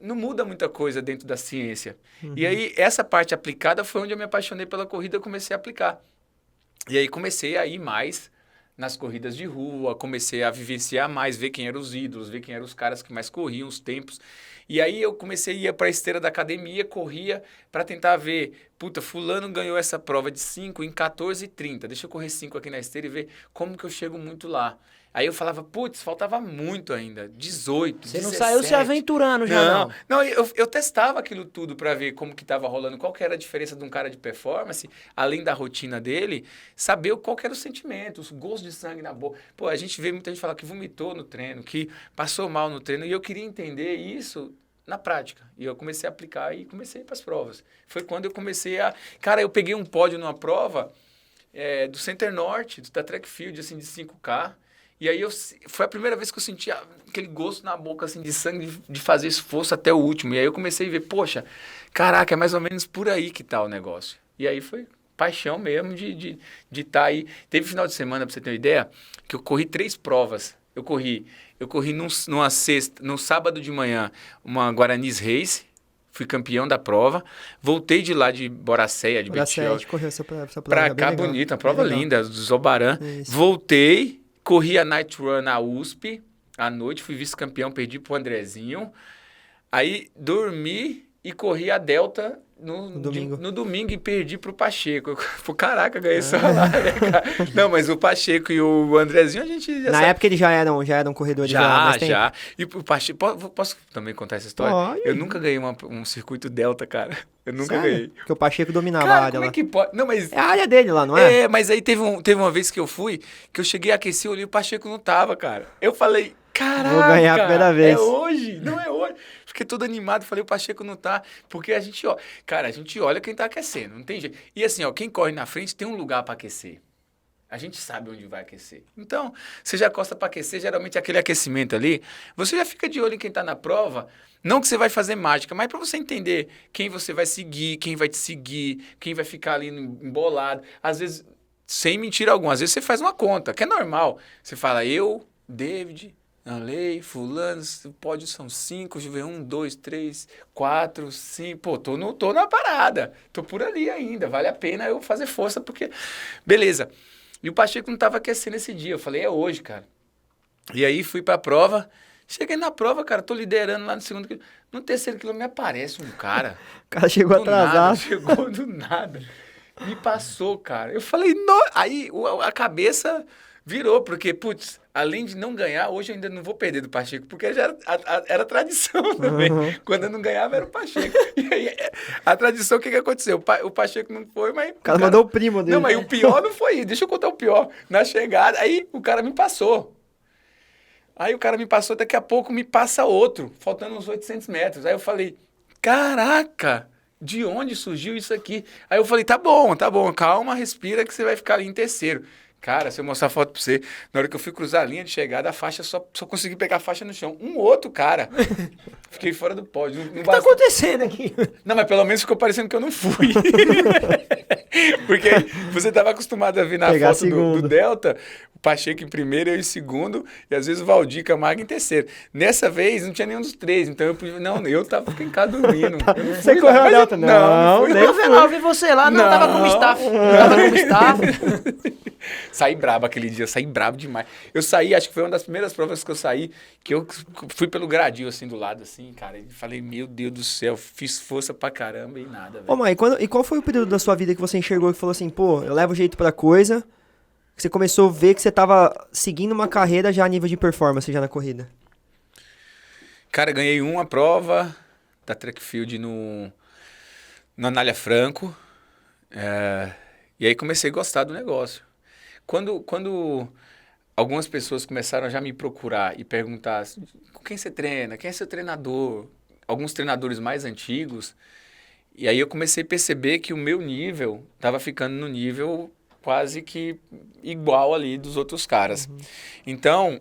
S2: Não muda muita coisa dentro da ciência. E aí, essa parte aplicada foi onde eu me apaixonei pela corrida e comecei a aplicar. E aí, comecei a ir mais nas corridas de rua, comecei a vivenciar mais, ver quem eram os ídolos, ver quem eram os caras que mais corriam, os tempos. E aí, eu comecei a ir para a esteira da academia, corria para tentar ver, puta, fulano ganhou essa prova de 5 em 14h30, deixa eu correr 5 aqui na esteira e ver como que eu chego muito lá. Aí eu falava, putz, faltava muito ainda, 18,
S3: Você não
S2: 17.
S3: saiu se aventurando já, não.
S2: Não, eu testava aquilo tudo para ver como que estava rolando, qual que era a diferença de um cara de performance, além da rotina dele, saber qual que era o sentimento, os gols de sangue na boca. Pô, a gente vê muita gente falar que vomitou no treino, que passou mal no treino, e eu queria entender isso na prática. E eu comecei a aplicar e comecei para as provas. Foi quando eu comecei a... Cara, eu peguei um pódio numa prova do Center Norte, da Track Field, assim, de 5K, e aí foi a primeira vez que eu senti aquele gosto na boca, assim, de sangue, de fazer esforço até o último. E aí eu comecei a ver, poxa, caraca, é mais ou menos por aí que tá o negócio. E aí foi paixão mesmo de estar aí. Teve final de semana, pra você ter uma ideia, que eu corri 3 provas. Eu corri no sábado de manhã, uma Guaranis Race, fui campeão da prova, voltei de lá de Boracéia, de Betioga,
S1: a gente correu essa prova
S2: pra cá, bonita, uma prova linda, do Zobaran. Voltei, corri a Night Run na USP, à noite, fui vice-campeão, perdi pro Andrezinho. Aí dormi e corri a Delta no domingo e perdi pro Pacheco. Pô, caraca, ganhei salário, né, cara? Não, mas o Pacheco e o Andrezinho, a gente já
S1: Na época eles já eram corredores.
S2: Já. E o Pacheco, posso também contar essa história?
S1: Pode.
S2: Eu nunca ganhei um circuito Delta, cara. Eu nunca
S1: Sério?
S2: ganhei.
S1: Porque o Pacheco dominava
S2: Cara,
S1: a área
S2: como
S1: lá.
S2: é que pode? Não, mas...
S1: É a área dele lá, não é?
S2: Mas aí teve uma vez que eu fui, que eu cheguei a aquecer, eu olhei, o Pacheco não tava, cara. Eu falei, caraca,
S1: Vou ganhar a primeira vez.
S2: É hoje, não é hoje. Fiquei todo animado, falei, o Pacheco não tá, porque a gente olha quem tá aquecendo, não tem jeito. E assim, quem corre na frente tem um lugar para aquecer. A gente sabe onde vai aquecer. Então, você já costa para aquecer, geralmente aquele aquecimento ali, você já fica de olho em quem tá na prova, não que você vai fazer mágica, mas para você entender quem você vai seguir, quem vai te seguir, quem vai ficar ali embolado. Às vezes, sem mentira alguma, às vezes você faz uma conta, que é normal. Você fala, eu, David, Anley, fulano, o pódio são 5, deixa eu ver, 1, 2, 3, 4, 5, pô, tô na parada, tô por ali ainda, vale a pena eu fazer força, porque, beleza. E o Pacheco não tava aquecendo esse dia, eu falei, é hoje, cara. E aí fui pra prova, cheguei na prova, cara, tô liderando lá no segundo quilômetro, no terceiro quilômetro me aparece um cara.
S1: O cara chegou atrasado.
S2: Chegou do nada, me passou, cara. Eu falei, aí a cabeça... virou, porque, putz, além de não ganhar, hoje eu ainda não vou perder do Pacheco, porque já era tradição também. Quando eu não ganhava, era o Pacheco. E aí, a tradição, o que aconteceu? O Pacheco não foi, mas...
S1: O cara mandou o primo dele.
S2: Não, mas o pior não foi isso. Deixa eu contar o pior. Na chegada, aí o cara me passou. Aí o cara me passou, daqui a pouco me passa outro, faltando uns 800 metros. Aí eu falei, caraca, de onde surgiu isso aqui? Aí eu falei, tá bom, calma, respira que você vai ficar ali em terceiro. Cara, se eu mostrar a foto pra você, na hora que eu fui cruzar a linha de chegada, a faixa só consegui pegar a faixa no chão. Um outro cara. Fiquei fora do pódio.
S3: O que tá acontecendo aqui?
S2: Não, mas pelo menos ficou parecendo que eu não fui. Porque você tava acostumado a ver na
S1: pegar
S2: foto do Delta, o Pacheco em primeiro, eu em segundo, e às vezes o Valdir Camargo em terceiro. Nessa vez, não tinha nenhum dos três, então eu fiquei em casa dormindo.
S1: Você correu a Delta? Não,
S3: nem eu vi você lá, não, tava como staff.
S2: Saí brabo aquele dia, saí brabo demais. Eu saí, acho que foi uma das primeiras provas que eu saí, que eu fui pelo gradil, assim, do lado, assim, cara. E falei, meu Deus do céu, fiz força pra caramba e nada, velho.
S1: Ô, mãe, e qual foi o período da sua vida que você enxergou e falou assim, pô, eu levo jeito pra coisa, que você começou a ver que você tava seguindo uma carreira já a nível de performance, já na corrida?
S2: Cara, ganhei uma prova da track field no Anália Franco. E aí comecei a gostar do negócio. Quando algumas pessoas começaram a já me procurar e perguntar com quem você treina, quem é seu treinador, alguns treinadores mais antigos, e aí eu comecei a perceber que o meu nível estava ficando no nível quase que igual ali dos outros caras. Então,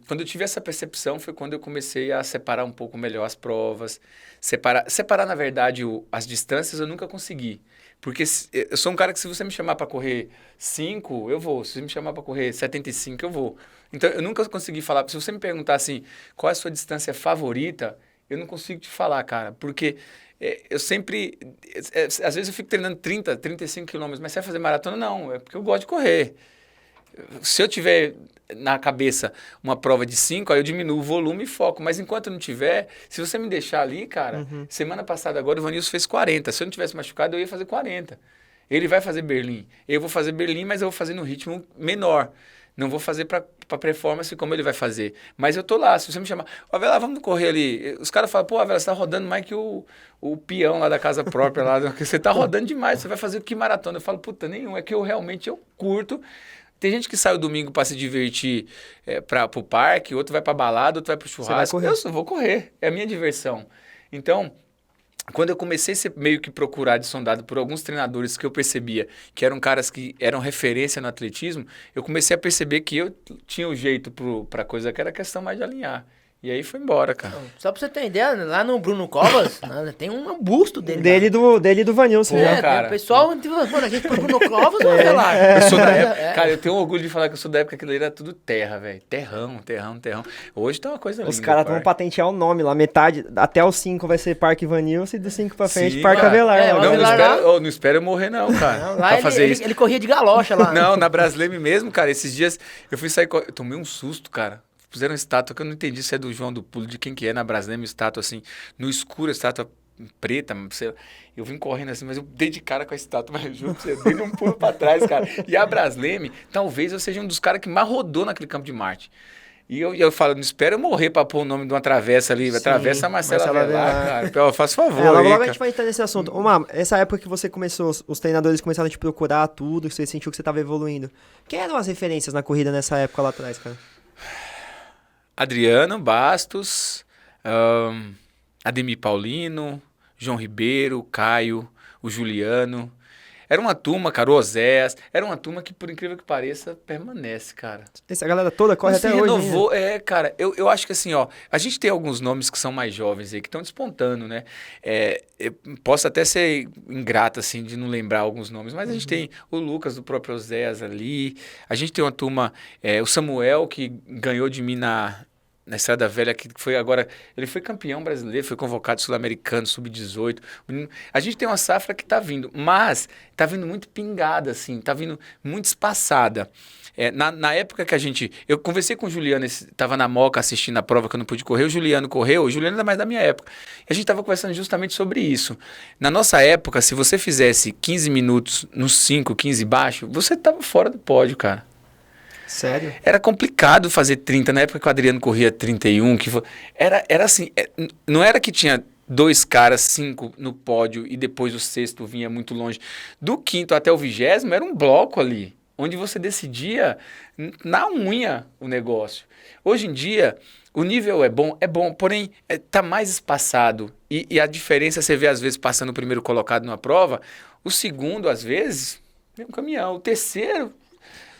S2: quando eu tive essa percepção foi quando eu comecei a separar um pouco melhor as provas. Separar na verdade, as distâncias eu nunca consegui. Porque eu sou um cara que se você me chamar para correr 5, eu vou. Se você me chamar para correr 75, eu vou. Então, eu nunca consegui falar. Se você me perguntar assim, qual é a sua distância favorita, eu não consigo te falar, cara. Porque eu sempre... às vezes eu fico treinando 30, 35 quilômetros, mas você vai fazer maratona? Não, é porque eu gosto de correr. Se eu tiver na cabeça uma prova de 5, aí eu diminuo o volume e foco. Mas enquanto eu não tiver, se você me deixar ali, cara, semana passada agora o Vanilson fez 40. Se eu não tivesse machucado, eu ia fazer 40. Ele vai fazer Berlim. Eu vou fazer Berlim, mas eu vou fazer no ritmo menor. Não vou fazer para performance como ele vai fazer. Mas eu tô lá, se você me chamar, ó, Avelar, vamos correr ali. Os caras falam, pô, Avelar, você tá rodando mais que o peão lá da casa própria. Lá, você tá rodando demais, você vai fazer que maratona? Eu falo, puta, nenhum. É que eu realmente curto. Tem gente que sai o domingo para se divertir pro parque, outro vai pra balada, outro vai pro churrasco. Eu só vou correr, é a minha diversão. Então, quando eu comecei a ser meio que procurado e sondado por alguns treinadores que eu percebia que eram caras que eram referência no atletismo, eu comecei a perceber que eu tinha o jeito pra coisa que era questão mais de alinhar. E aí foi embora, cara.
S3: Só pra você ter ideia, lá no Bruno Covas, tem um busto dele.
S1: Dele e do Vanilson,
S3: né?
S2: Cara.
S3: O pessoal, mano, a gente foi pro Bruno Covas, não sei lá.
S2: Eu sou da época, cara, eu tenho orgulho de falar que eu sou da época que aquilo era tudo terra, velho. Terrão. Hoje tá uma coisa linda.
S1: Os caras vão patentear o nome lá, metade, até os 5 vai ser Parque Vanilson e dos 5 pra frente, Parque Avelar.
S2: Não espera eu morrer não, cara.
S3: Não, lá ele corria de galocha lá.
S2: Não, na Brasília mesmo, cara, esses dias eu fui sair, eu tomei um susto, cara. Fizeram uma estátua que eu não entendi se é do João do Pulo, de quem que é na Brasília, estátua assim, no escuro, estátua preta, sei lá. Eu vim correndo assim, mas eu dei de cara com a estátua, mas eu juro pra você, eu dei um pulo pra trás, cara. E a Brasleme, talvez eu seja um dos caras que mais rodou naquele campo de Marte. E eu falo, não espero eu morrer pra pôr o nome de uma travessa ali, atravessa a Marcela Avelar, cara. Eu faço favor
S1: logo a gente vai entrar nesse assunto. Essa época que você começou, os treinadores começaram a te procurar tudo, que você sentiu que você tava evoluindo. Quem eram as referências na corrida nessa época lá atrás, cara?
S2: Adriano Bastos, Ademir Paulino, João Ribeiro, Caio, o Juliano. Era uma turma, cara, o Oséias. Era uma turma que, por incrível que pareça, permanece, cara.
S1: Essa galera toda corre até hoje.
S2: Renovou, cara, eu acho que assim, ó, a gente tem alguns nomes que são mais jovens aí, que estão despontando, né? Eu posso até ser ingrato, assim, de não lembrar alguns nomes, mas a gente tem o Lucas, do próprio Oséias ali. A gente tem uma turma, o Samuel, que ganhou de mim na Estrada Velha, que foi agora... Ele foi campeão brasileiro, foi convocado sul-americano, sub-18. A gente tem uma safra que tá vindo, mas tá vindo muito pingada, assim, tá vindo muito espaçada. Na época que eu conversei com o Juliano, tava na Moca assistindo a prova que eu não pude correr, o Juliano correu, o Juliano era mais da minha época. E a gente tava conversando justamente sobre isso. Na nossa época, se você fizesse 15 minutos nos 5, 15 baixo, você tava fora do pódio, cara.
S1: Sério?
S2: Era complicado fazer 30, na época que o Adriano corria 31, era assim, não era que tinha 2 caras, 5 no pódio e depois o sexto vinha muito longe. Do quinto até o 20º era um bloco ali, onde você decidia na unha o negócio. Hoje em dia, o nível é bom, porém tá mais espaçado e a diferença você vê às vezes passando o primeiro colocado numa prova, o segundo às vezes vem um caminhão, o terceiro...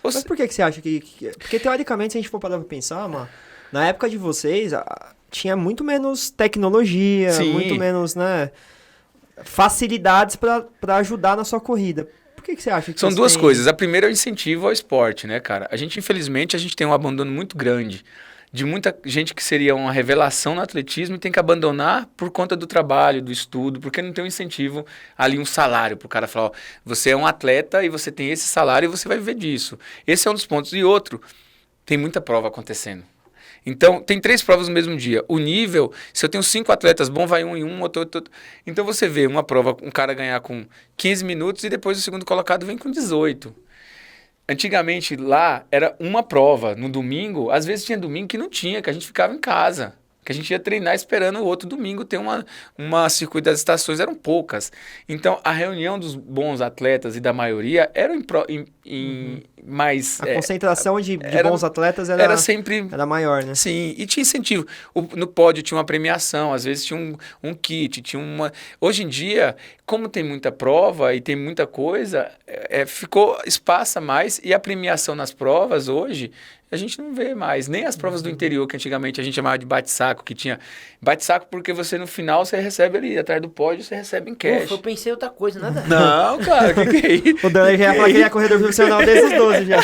S1: Mas por que você acha que... Porque teoricamente, se a gente for parar pra pensar, mano, na época de vocês, tinha muito menos tecnologia,
S2: Sim.
S1: muito menos, né, facilidades pra ajudar na sua corrida. Por que você acha que
S2: São duas coisas. A primeira é o incentivo ao esporte, né, cara? Infelizmente, a gente tem um abandono muito grande de muita gente que seria uma revelação no atletismo e tem que abandonar por conta do trabalho, do estudo, porque não tem um incentivo ali, um salário para o cara falar, ó, você é um atleta e você tem esse salário e você vai viver disso. Esse é um dos pontos. E outro, tem muita prova acontecendo. Então, tem 3 provas no mesmo dia. O nível, se eu tenho 5 atletas bons, vai um em um, outro. Então, você vê uma prova, um cara ganhar com 15 minutos e depois o segundo colocado vem com 18. Antigamente lá era uma prova no domingo, às vezes tinha domingo que não tinha, que a gente ficava em casa. Que a gente ia treinar esperando o outro domingo ter uma circuito das estações, eram poucas. Então, a reunião dos bons atletas e da maioria era mais...
S1: A concentração de bons atletas era
S2: sempre...
S1: Era maior, né?
S2: Sim, e tinha incentivo. No pódio tinha uma premiação, às vezes tinha um kit, tinha uma... Hoje em dia, como tem muita prova e tem muita coisa, espaça mais, e a premiação nas provas hoje... A gente não vê mais, nem as provas do interior, que antigamente a gente chamava de bate-saco, que tinha bate-saco porque você no final você recebe ali, atrás do pódio você recebe em cash.
S3: Ufa, eu pensei outra coisa, nada.
S2: Não, cara, que é isso?
S1: O Dani já ia falar que ele é corredor profissional desde os 12 já.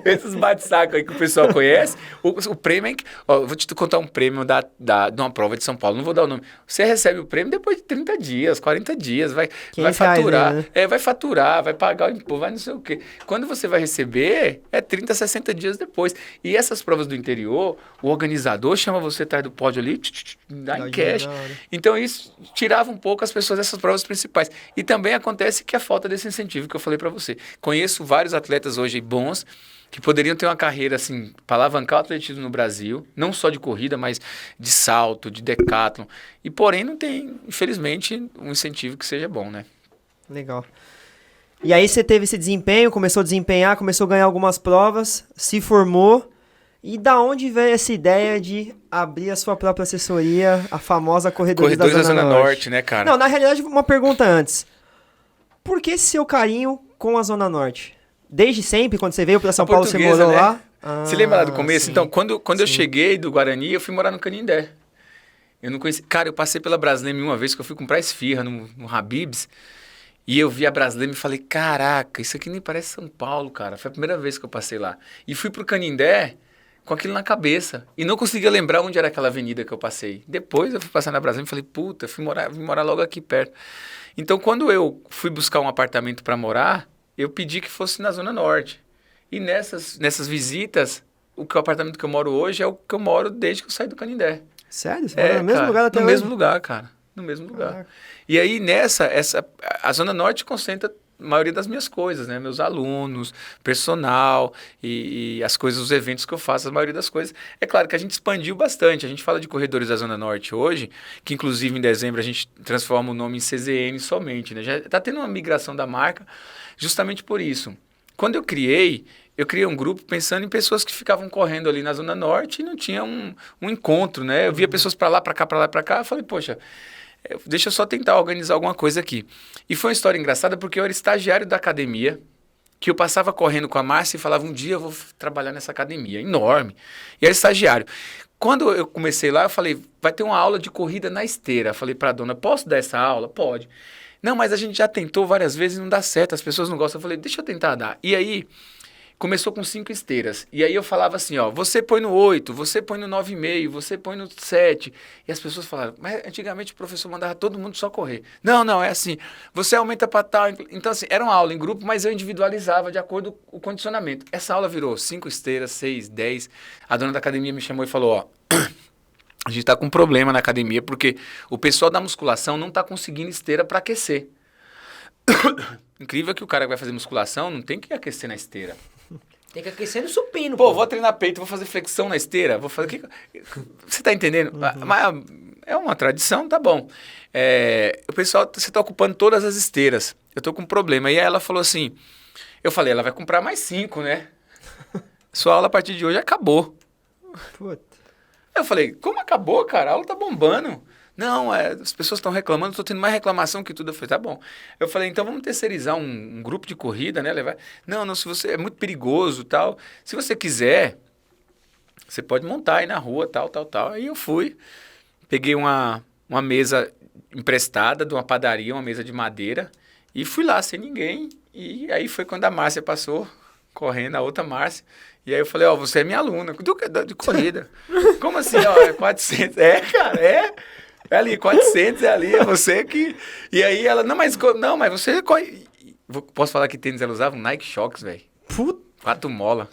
S2: Esses bate-saco aí que o pessoal conhece, o prêmio é... Ó, eu vou te contar um prêmio de uma prova de São Paulo, não vou dar o nome. Você recebe o prêmio depois de 30 dias, 40 dias, vai faturar, vai faturar, vai pagar o imposto, vai não sei o quê. Quando você vai receber, 30, 60 dias depois. E essas provas do interior, o organizador chama você atrás do pódio ali, dá em cash. Então isso tirava um pouco as pessoas dessas provas principais. E também acontece que a falta desse incentivo que eu falei para você. Conheço vários atletas hoje bons que poderiam ter uma carreira assim, para alavancar o atletismo no Brasil, não só de corrida, mas de salto, de decathlon. E porém não tem, infelizmente, um incentivo que seja bom, né?
S1: Legal. E aí você teve esse desempenho, começou a desempenhar, começou a ganhar algumas provas, se formou. E da onde veio essa ideia de abrir a sua própria assessoria, a famosa Corredores da Zona Norte,
S2: né, cara?
S1: Não, na realidade, uma pergunta antes. Por que esse seu carinho com a Zona Norte? Desde sempre, quando você veio para São Paulo, você morou, né? Lá?
S2: Você lembra lá do começo?
S1: Sim.
S2: Então, quando eu cheguei do Guarani, eu fui morar no Canindé. Eu não conheci... Cara, eu passei pela Braskem uma vez, que eu fui comprar esfirra no Habib's. E eu vi a Braskem e falei, caraca, isso aqui nem parece São Paulo, cara. Foi a primeira vez que eu passei lá. E fui pro Canindé com aquilo na cabeça. E não conseguia lembrar onde era aquela avenida que eu passei. Depois eu fui passar na Braskem e falei, puta, vim morar logo aqui perto. Então, quando eu fui buscar um apartamento para morar, eu pedi que fosse na Zona Norte. E nessas visitas, o apartamento que eu moro hoje é o que eu moro desde que eu saí do Canindé.
S1: Sério? Você mora no mesmo lugar até hoje?
S2: No mesmo lugar, cara. No mesmo lugar. Caraca. E aí, a Zona Norte concentra a maioria das minhas coisas, né? Meus alunos, personal e as coisas, os eventos que eu faço, a maioria das coisas. É claro que a gente expandiu bastante. A gente fala de Corredores da Zona Norte hoje, que inclusive em dezembro a gente transforma o nome em CZN somente, né? Já está tendo uma migração da marca justamente por isso. Quando eu criei um grupo pensando em pessoas que ficavam correndo ali na Zona Norte e não tinha um encontro, né? Eu via pessoas para lá, para cá, para lá, para cá. Eu falei, poxa, deixa eu só tentar organizar alguma coisa aqui. E foi uma história engraçada porque eu era estagiário da academia, que eu passava correndo com a Márcia e falava, um dia eu vou trabalhar nessa academia, enorme. E era estagiário. Quando eu comecei lá, eu falei, vai ter uma aula de corrida na esteira. Eu falei para a dona, posso dar essa aula? Pode. Não, mas a gente já tentou várias vezes e não dá certo, as pessoas não gostam. Eu falei, deixa eu tentar dar. E aí, começou com 5 esteiras. E aí eu falava assim, ó, você põe no 8, você põe no 9,5, você põe no 7. E as pessoas falavam, mas antigamente o professor mandava todo mundo só correr. Não, é assim, você aumenta para tal. Então assim, era uma aula em grupo, mas eu individualizava de acordo com o condicionamento. Essa aula virou 5 esteiras, 6, 10. A dona da academia me chamou e falou, ó, a gente está com um problema na academia, porque o pessoal da musculação não está conseguindo esteira para aquecer. Incrível que o cara que vai fazer musculação não tem que aquecer na esteira.
S3: Tem que aquecer no supino.
S2: Pô, vou treinar peito, vou fazer flexão na esteira, vou fazer... Você tá entendendo? Mas é uma tradição, tá bom. O pessoal, você tá ocupando todas as esteiras. Eu tô com um problema. E aí ela falou assim, eu falei, ela vai comprar mais 5, né? Sua aula a partir de hoje acabou.
S1: Puta.
S2: Eu falei, como acabou, cara? A aula tá bombando. Não, as pessoas estão reclamando, estou tendo mais reclamação que tudo. Eu falei, tá bom. Eu falei, então vamos terceirizar um grupo de corrida, né? Levar... Não, se você é muito perigoso tal. Se você quiser, você pode montar aí na rua, tal. Aí eu fui, peguei uma mesa emprestada de uma padaria, uma mesa de madeira, e fui lá sem ninguém. E aí foi quando a Márcia passou, correndo, a outra Márcia. E aí eu falei, ó, você é minha aluna de corrida. Como assim, ó, é 400? Cara, é ali, 400 é ali, é você que... E aí ela, não, mas você corre... Posso falar que tênis ela usava? Um Nike Shox, velho. 4 mola.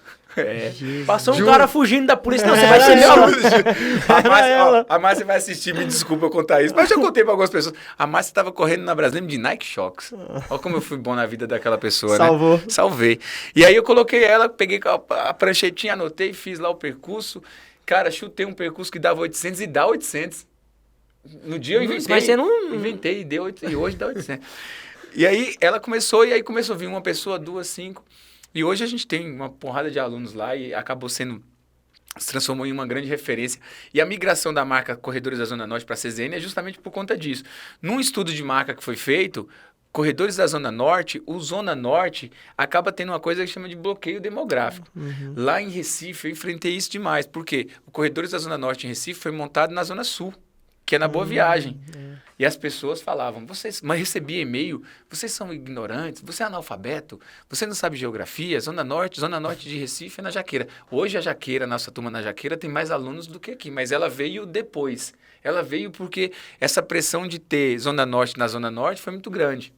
S3: Passou um cara fugindo da polícia, não, você vai ser meu.
S2: A Márcia vai assistir, me desculpa eu contar isso, mas eu contei pra algumas pessoas. A Márcia tava correndo na Brasília de Nike Shox. Olha como eu fui bom na vida daquela pessoa,
S1: Salvou.
S2: né? Salvei. E aí eu coloquei ela, peguei a pranchetinha, anotei, fiz lá o percurso. Cara, chutei um percurso que dava 800 e dá 800. No dia eu inventei.
S3: Mas você não...
S2: Inventei e deu 800, e hoje dá 800. E aí ela começou, e aí começou a vir uma pessoa, 2, 5... E hoje a gente tem uma porrada de alunos lá e acabou se transformou em uma grande referência. E a migração da marca Corredores da Zona Norte para a CZN é justamente por conta disso. Num estudo de marca que foi feito, Corredores da Zona Norte, o Zona Norte acaba tendo uma coisa que chama de bloqueio demográfico. Lá em Recife eu enfrentei isso demais, porque o Corredores da Zona Norte em Recife foi montado na Zona Sul, que é na Boa Viagem. E as pessoas falavam, mas recebia e-mail, vocês são ignorantes, você é analfabeto, você não sabe geografia, Zona Norte de Recife é na Jaqueira. Hoje a Jaqueira, nossa turma na Jaqueira, tem mais alunos do que aqui, mas ela veio depois. Ela veio porque essa pressão de ter Zona Norte na Zona Norte foi muito grande.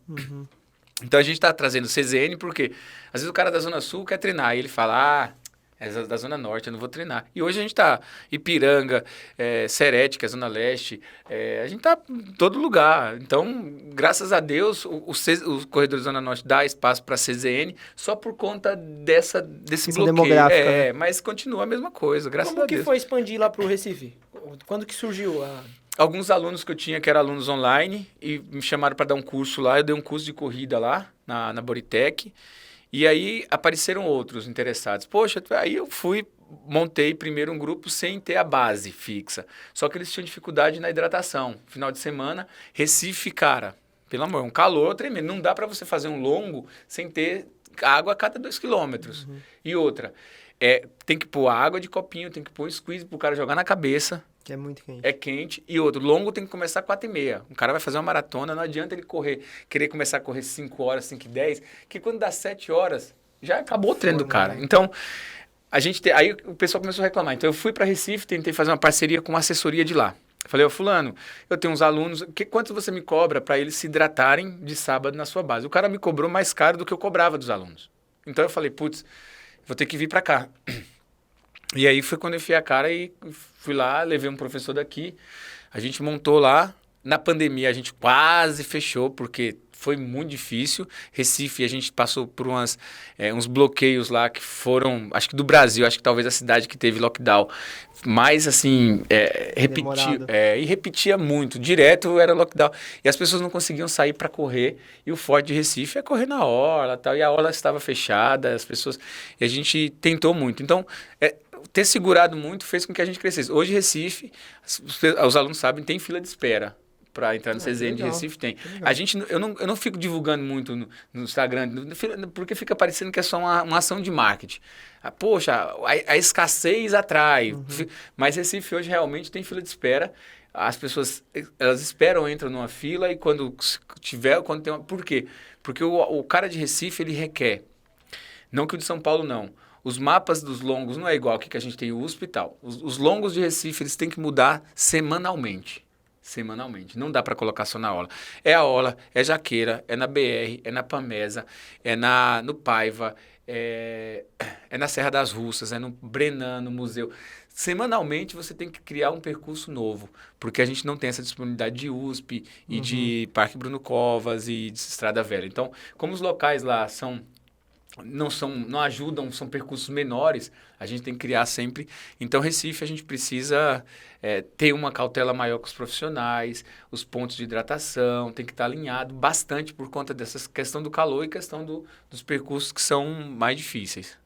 S2: Então a gente está trazendo CZN porque às vezes o cara da Zona Sul quer treinar e ele fala, é da Zona Norte, eu não vou treinar. E hoje a gente está Ipiranga, Serete, que é a Zona Leste, a gente está em todo lugar. Então, graças a Deus, o Corredor da Zona Norte dá espaço para a CZN só por conta desse bloqueio.
S1: Demográfica, né?
S2: Mas continua a mesma coisa, graças a Deus.
S3: Como que foi expandir lá para o Recife? Quando que surgiu a...
S2: Alguns alunos que eu tinha que eram alunos online e me chamaram para dar um curso lá. Eu dei um curso de corrida lá, na Boritec. E aí apareceram outros interessados. Poxa, aí eu montei primeiro um grupo sem ter a base fixa. Só que eles tinham dificuldade na hidratação. Final de semana, Recife, cara, pelo amor, um calor tremendo. Não dá para você fazer um longo sem ter água a cada 2 quilômetros. E outra, tem que pôr água de copinho, tem que pôr squeeze pro cara jogar na cabeça.
S1: Que é muito quente.
S2: É quente. E outro, longo tem que começar às 4h30. Um cara vai fazer uma maratona, não adianta ele querer começar a correr 5 horas, 5h10, que quando dá 7 horas, já acabou o treino do cara. Então, aí o pessoal começou a reclamar. Então, eu fui para Recife, tentei fazer uma parceria com uma assessoria de lá. Falei, fulano, eu tenho uns alunos, quanto você me cobra para eles se hidratarem de sábado na sua base? O cara me cobrou mais caro do que eu cobrava dos alunos. Então, eu falei, putz, vou ter que vir para cá. E aí foi quando eu enfiei a cara e fui lá, levei um professor daqui, a gente montou lá. Na pandemia a gente quase fechou, porque foi muito difícil. Recife, a gente passou por uns bloqueios lá que foram, acho que do Brasil, acho que talvez a cidade que teve lockdown mais assim, e repetia muito, direto era lockdown. E as pessoas não conseguiam sair para correr, e o forte de Recife é correr na orla, tal, e a orla estava fechada, e a gente tentou muito. Então, ter segurado muito fez com que a gente crescesse. Hoje, Recife, os alunos sabem, tem fila de espera para entrar no CZN de Recife, tem. Eu não fico divulgando muito no Instagram, porque fica parecendo que é só uma ação de marketing. Poxa, a escassez atrai. Mas Recife hoje realmente tem fila de espera. As pessoas, elas esperam, entram numa fila e quando tem uma... Por quê? Porque o cara de Recife, ele requer. Não que o de São Paulo, não. Os mapas dos longos não é igual aqui que a gente tem o USP e tal. Os longos de Recife, eles têm que mudar semanalmente. Não dá para colocar só na orla. É a orla, é Jaqueira, é na BR, é na Pamesa, é no Paiva, é na Serra das Russas, é no Brenan, no museu. Semanalmente você tem que criar um percurso novo, porque a gente não tem essa disponibilidade de USP e de Parque Bruno Covas e de Estrada Velha. Então, como os locais lá não ajudam, são percursos menores, a gente tem que criar sempre. Então, Recife, a gente precisa ter uma cautela maior com os profissionais, os pontos de hidratação, tem que estar alinhado bastante por conta dessa questão do calor e questão dos percursos que são mais difíceis.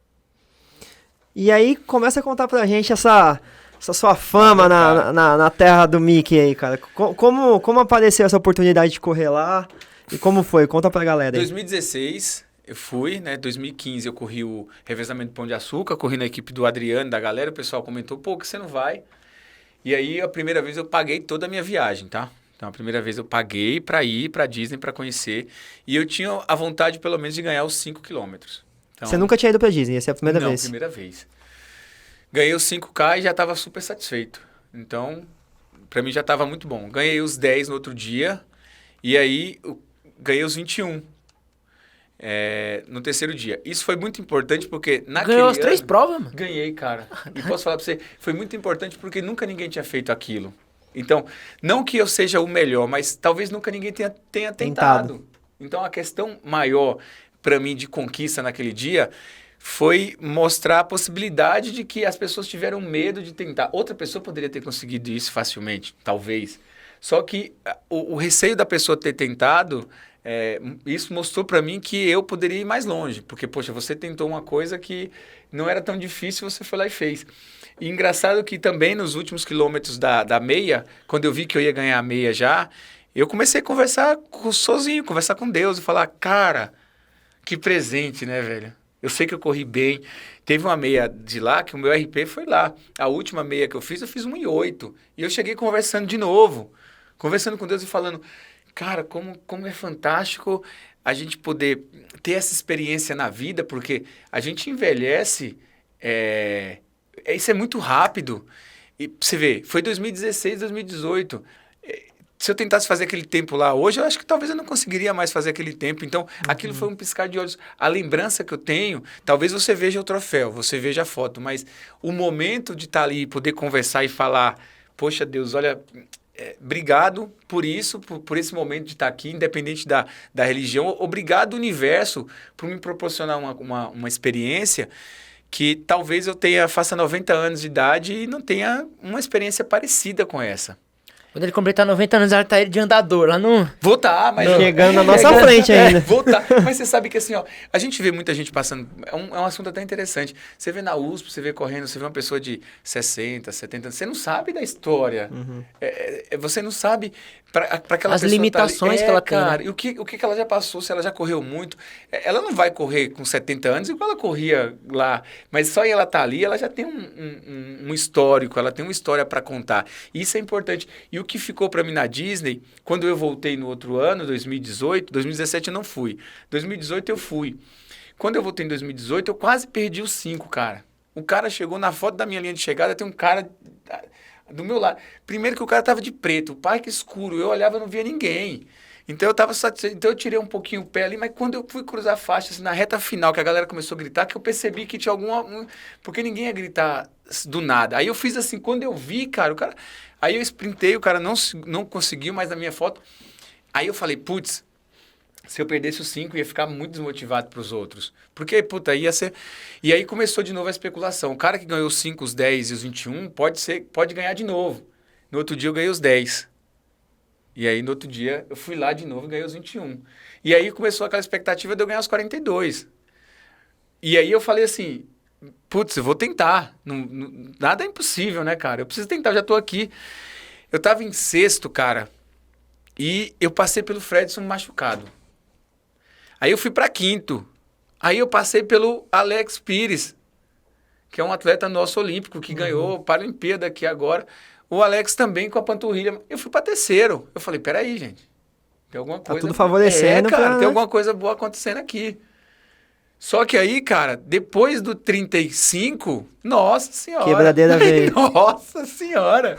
S1: E aí, começa a contar pra gente essa sua fama na terra do Mickey aí, cara. Como apareceu essa oportunidade de correr lá e como foi? Conta pra galera aí.
S2: 2016... Eu fui, né? 2015 eu corri o revezamento do Pão de Açúcar, corri na equipe do Adriano, da galera, o pessoal comentou, pô, que você não vai? E aí, a primeira vez eu paguei toda a minha viagem, tá? Então, a primeira vez eu paguei para ir pra Disney, para conhecer, e eu tinha a vontade, pelo menos, de ganhar os 5 quilômetros. Então,
S1: você nunca tinha ido pra Disney, essa é a primeira vez?
S2: Não, primeira vez. Ganhei os 5K e já estava super satisfeito. Então, para mim já estava muito bom. Ganhei os 10 no outro dia, e aí eu ganhei os 21. no terceiro dia. Isso foi muito importante porque naquele
S3: Ganhou as 3 provas, mano?
S2: Ganhei, cara. E posso falar pra você, foi muito importante porque nunca ninguém tinha feito aquilo. Então, não que eu seja o melhor, mas talvez nunca ninguém tenha tentado. Então, a questão maior para mim de conquista naquele dia foi mostrar a possibilidade de que as pessoas tiveram medo de tentar. Outra pessoa poderia ter conseguido isso facilmente, talvez. Só que o receio da pessoa ter tentado, isso mostrou para mim que eu poderia ir mais longe. Porque, poxa, você tentou uma coisa que não era tão difícil, você foi lá e fez. E engraçado que também nos últimos quilômetros da meia, quando eu vi que eu ia ganhar a meia já, eu comecei a conversar sozinho, conversar com Deus e falar, cara, que presente, né, velho? Eu sei que eu corri bem. Teve uma meia de lá que o meu RP foi lá. A última meia que eu fiz 1,08. E eu cheguei conversando de novo. Conversando com Deus e falando, cara, como é fantástico a gente poder ter essa experiência na vida, porque a gente envelhece, isso é muito rápido. E você vê, foi 2016, 2018. Se eu tentasse fazer aquele tempo lá hoje, eu acho que talvez eu não conseguiria mais fazer aquele tempo. Então, aquilo foi um piscar de olhos. A lembrança que eu tenho, talvez você veja o troféu, você veja a foto, mas o momento de estar ali, poder conversar e falar, poxa Deus, olha, obrigado por isso, por esse momento de estar aqui, independente da religião. Obrigado, universo, por me proporcionar uma experiência que talvez eu faça 90 anos de idade e não tenha uma experiência parecida com essa.
S3: Quando ele completar 90 anos, ela tá ele de andador lá no...
S2: Vou estar, mas...
S1: Chegando na nossa frente ainda.
S2: Vou estar. Mas você sabe que assim, ó, a gente vê muita gente passando... É um assunto até interessante. Você vê na USP, você vê correndo, você vê uma pessoa de 60, 70 anos. Você não sabe da história. Você não sabe para aquela
S3: as
S2: pessoa
S3: limitações que ela tem.
S2: Cara, e o que ela já passou, se ela já correu muito. Ela não vai correr com 70 anos igual ela corria lá. Mas só ela tá ali, ela já tem um histórico, ela tem uma história para contar. E isso é importante. E o que ficou para mim na Disney, quando eu voltei no outro ano, 2018, 2017 eu não fui. 2018 eu fui. Quando eu voltei em 2018, eu quase perdi os 5, cara. O cara chegou na foto da minha linha de chegada, tem um cara do meu lado. Primeiro que o cara tava de preto, o parque escuro, eu olhava e não via ninguém. Então eu tava satisfeito, então eu tirei um pouquinho o pé ali, mas quando eu fui cruzar a faixa, assim, na reta final, que a galera começou a gritar, que eu percebi que tinha porque ninguém ia gritar do nada. Aí eu fiz assim, quando eu vi, cara, aí eu sprintei, o cara não conseguiu mais na minha foto. Aí eu falei, putz, se eu perdesse os 5, ia ficar muito desmotivado para os outros. Porque, puta, ia ser... E aí começou de novo a especulação. O cara que ganhou os 5, os 10 e os 21, pode ganhar de novo. No outro dia eu ganhei os 10. E aí no outro dia eu fui lá de novo e ganhei os 21. E aí começou aquela expectativa de eu ganhar os 42. E aí eu falei assim, putz, eu vou tentar. Nada é impossível, né, cara? Eu preciso tentar, eu já tô aqui. Eu tava em 6º, cara. E eu passei pelo Fredson machucado. Aí eu fui para 5º. Aí eu passei pelo Alex Pires, que é um atleta nosso olímpico, que ganhou a Paralimpíada aqui agora. O Alex também com a panturrilha. Eu fui para 3º. Eu falei, peraí, gente. Tem alguma coisa...
S1: Tá tudo favorecendo.
S2: Cara, tem alguma coisa boa acontecendo aqui. Só que aí, cara, depois do 35, nossa senhora.
S1: Quebradeira veio.
S2: Nossa senhora.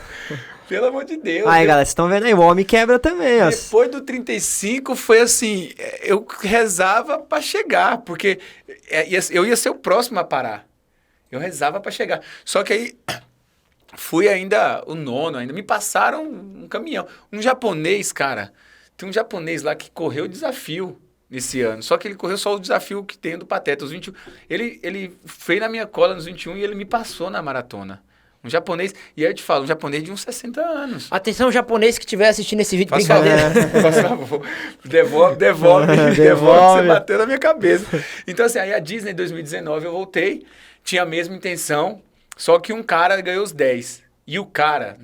S2: Pelo amor de Deus.
S1: Aí, galera, vocês estão vendo aí, o homem quebra também, ó.
S2: Depois do 35 foi assim, eu rezava para chegar, porque eu ia ser o próximo a parar. Eu rezava para chegar. Só que aí fui ainda o 9º, ainda me passaram um caminhão. Um japonês, cara, tem um japonês lá que correu o desafio nesse ano. Só que ele correu só o desafio que tem do Pateta, os 21. Ele fez na minha cola nos 21 e ele me passou na maratona. Um japonês, e aí eu te falo, um japonês de uns 60 anos.
S3: Atenção, japonês que estiver assistindo esse vídeo,
S2: Faz
S3: brincadeira.
S2: favor. Devolve, você bateu na minha cabeça. Então, assim, aí a Disney 2019 eu voltei, tinha a mesma intenção, só que um cara ganhou os 10. E o cara,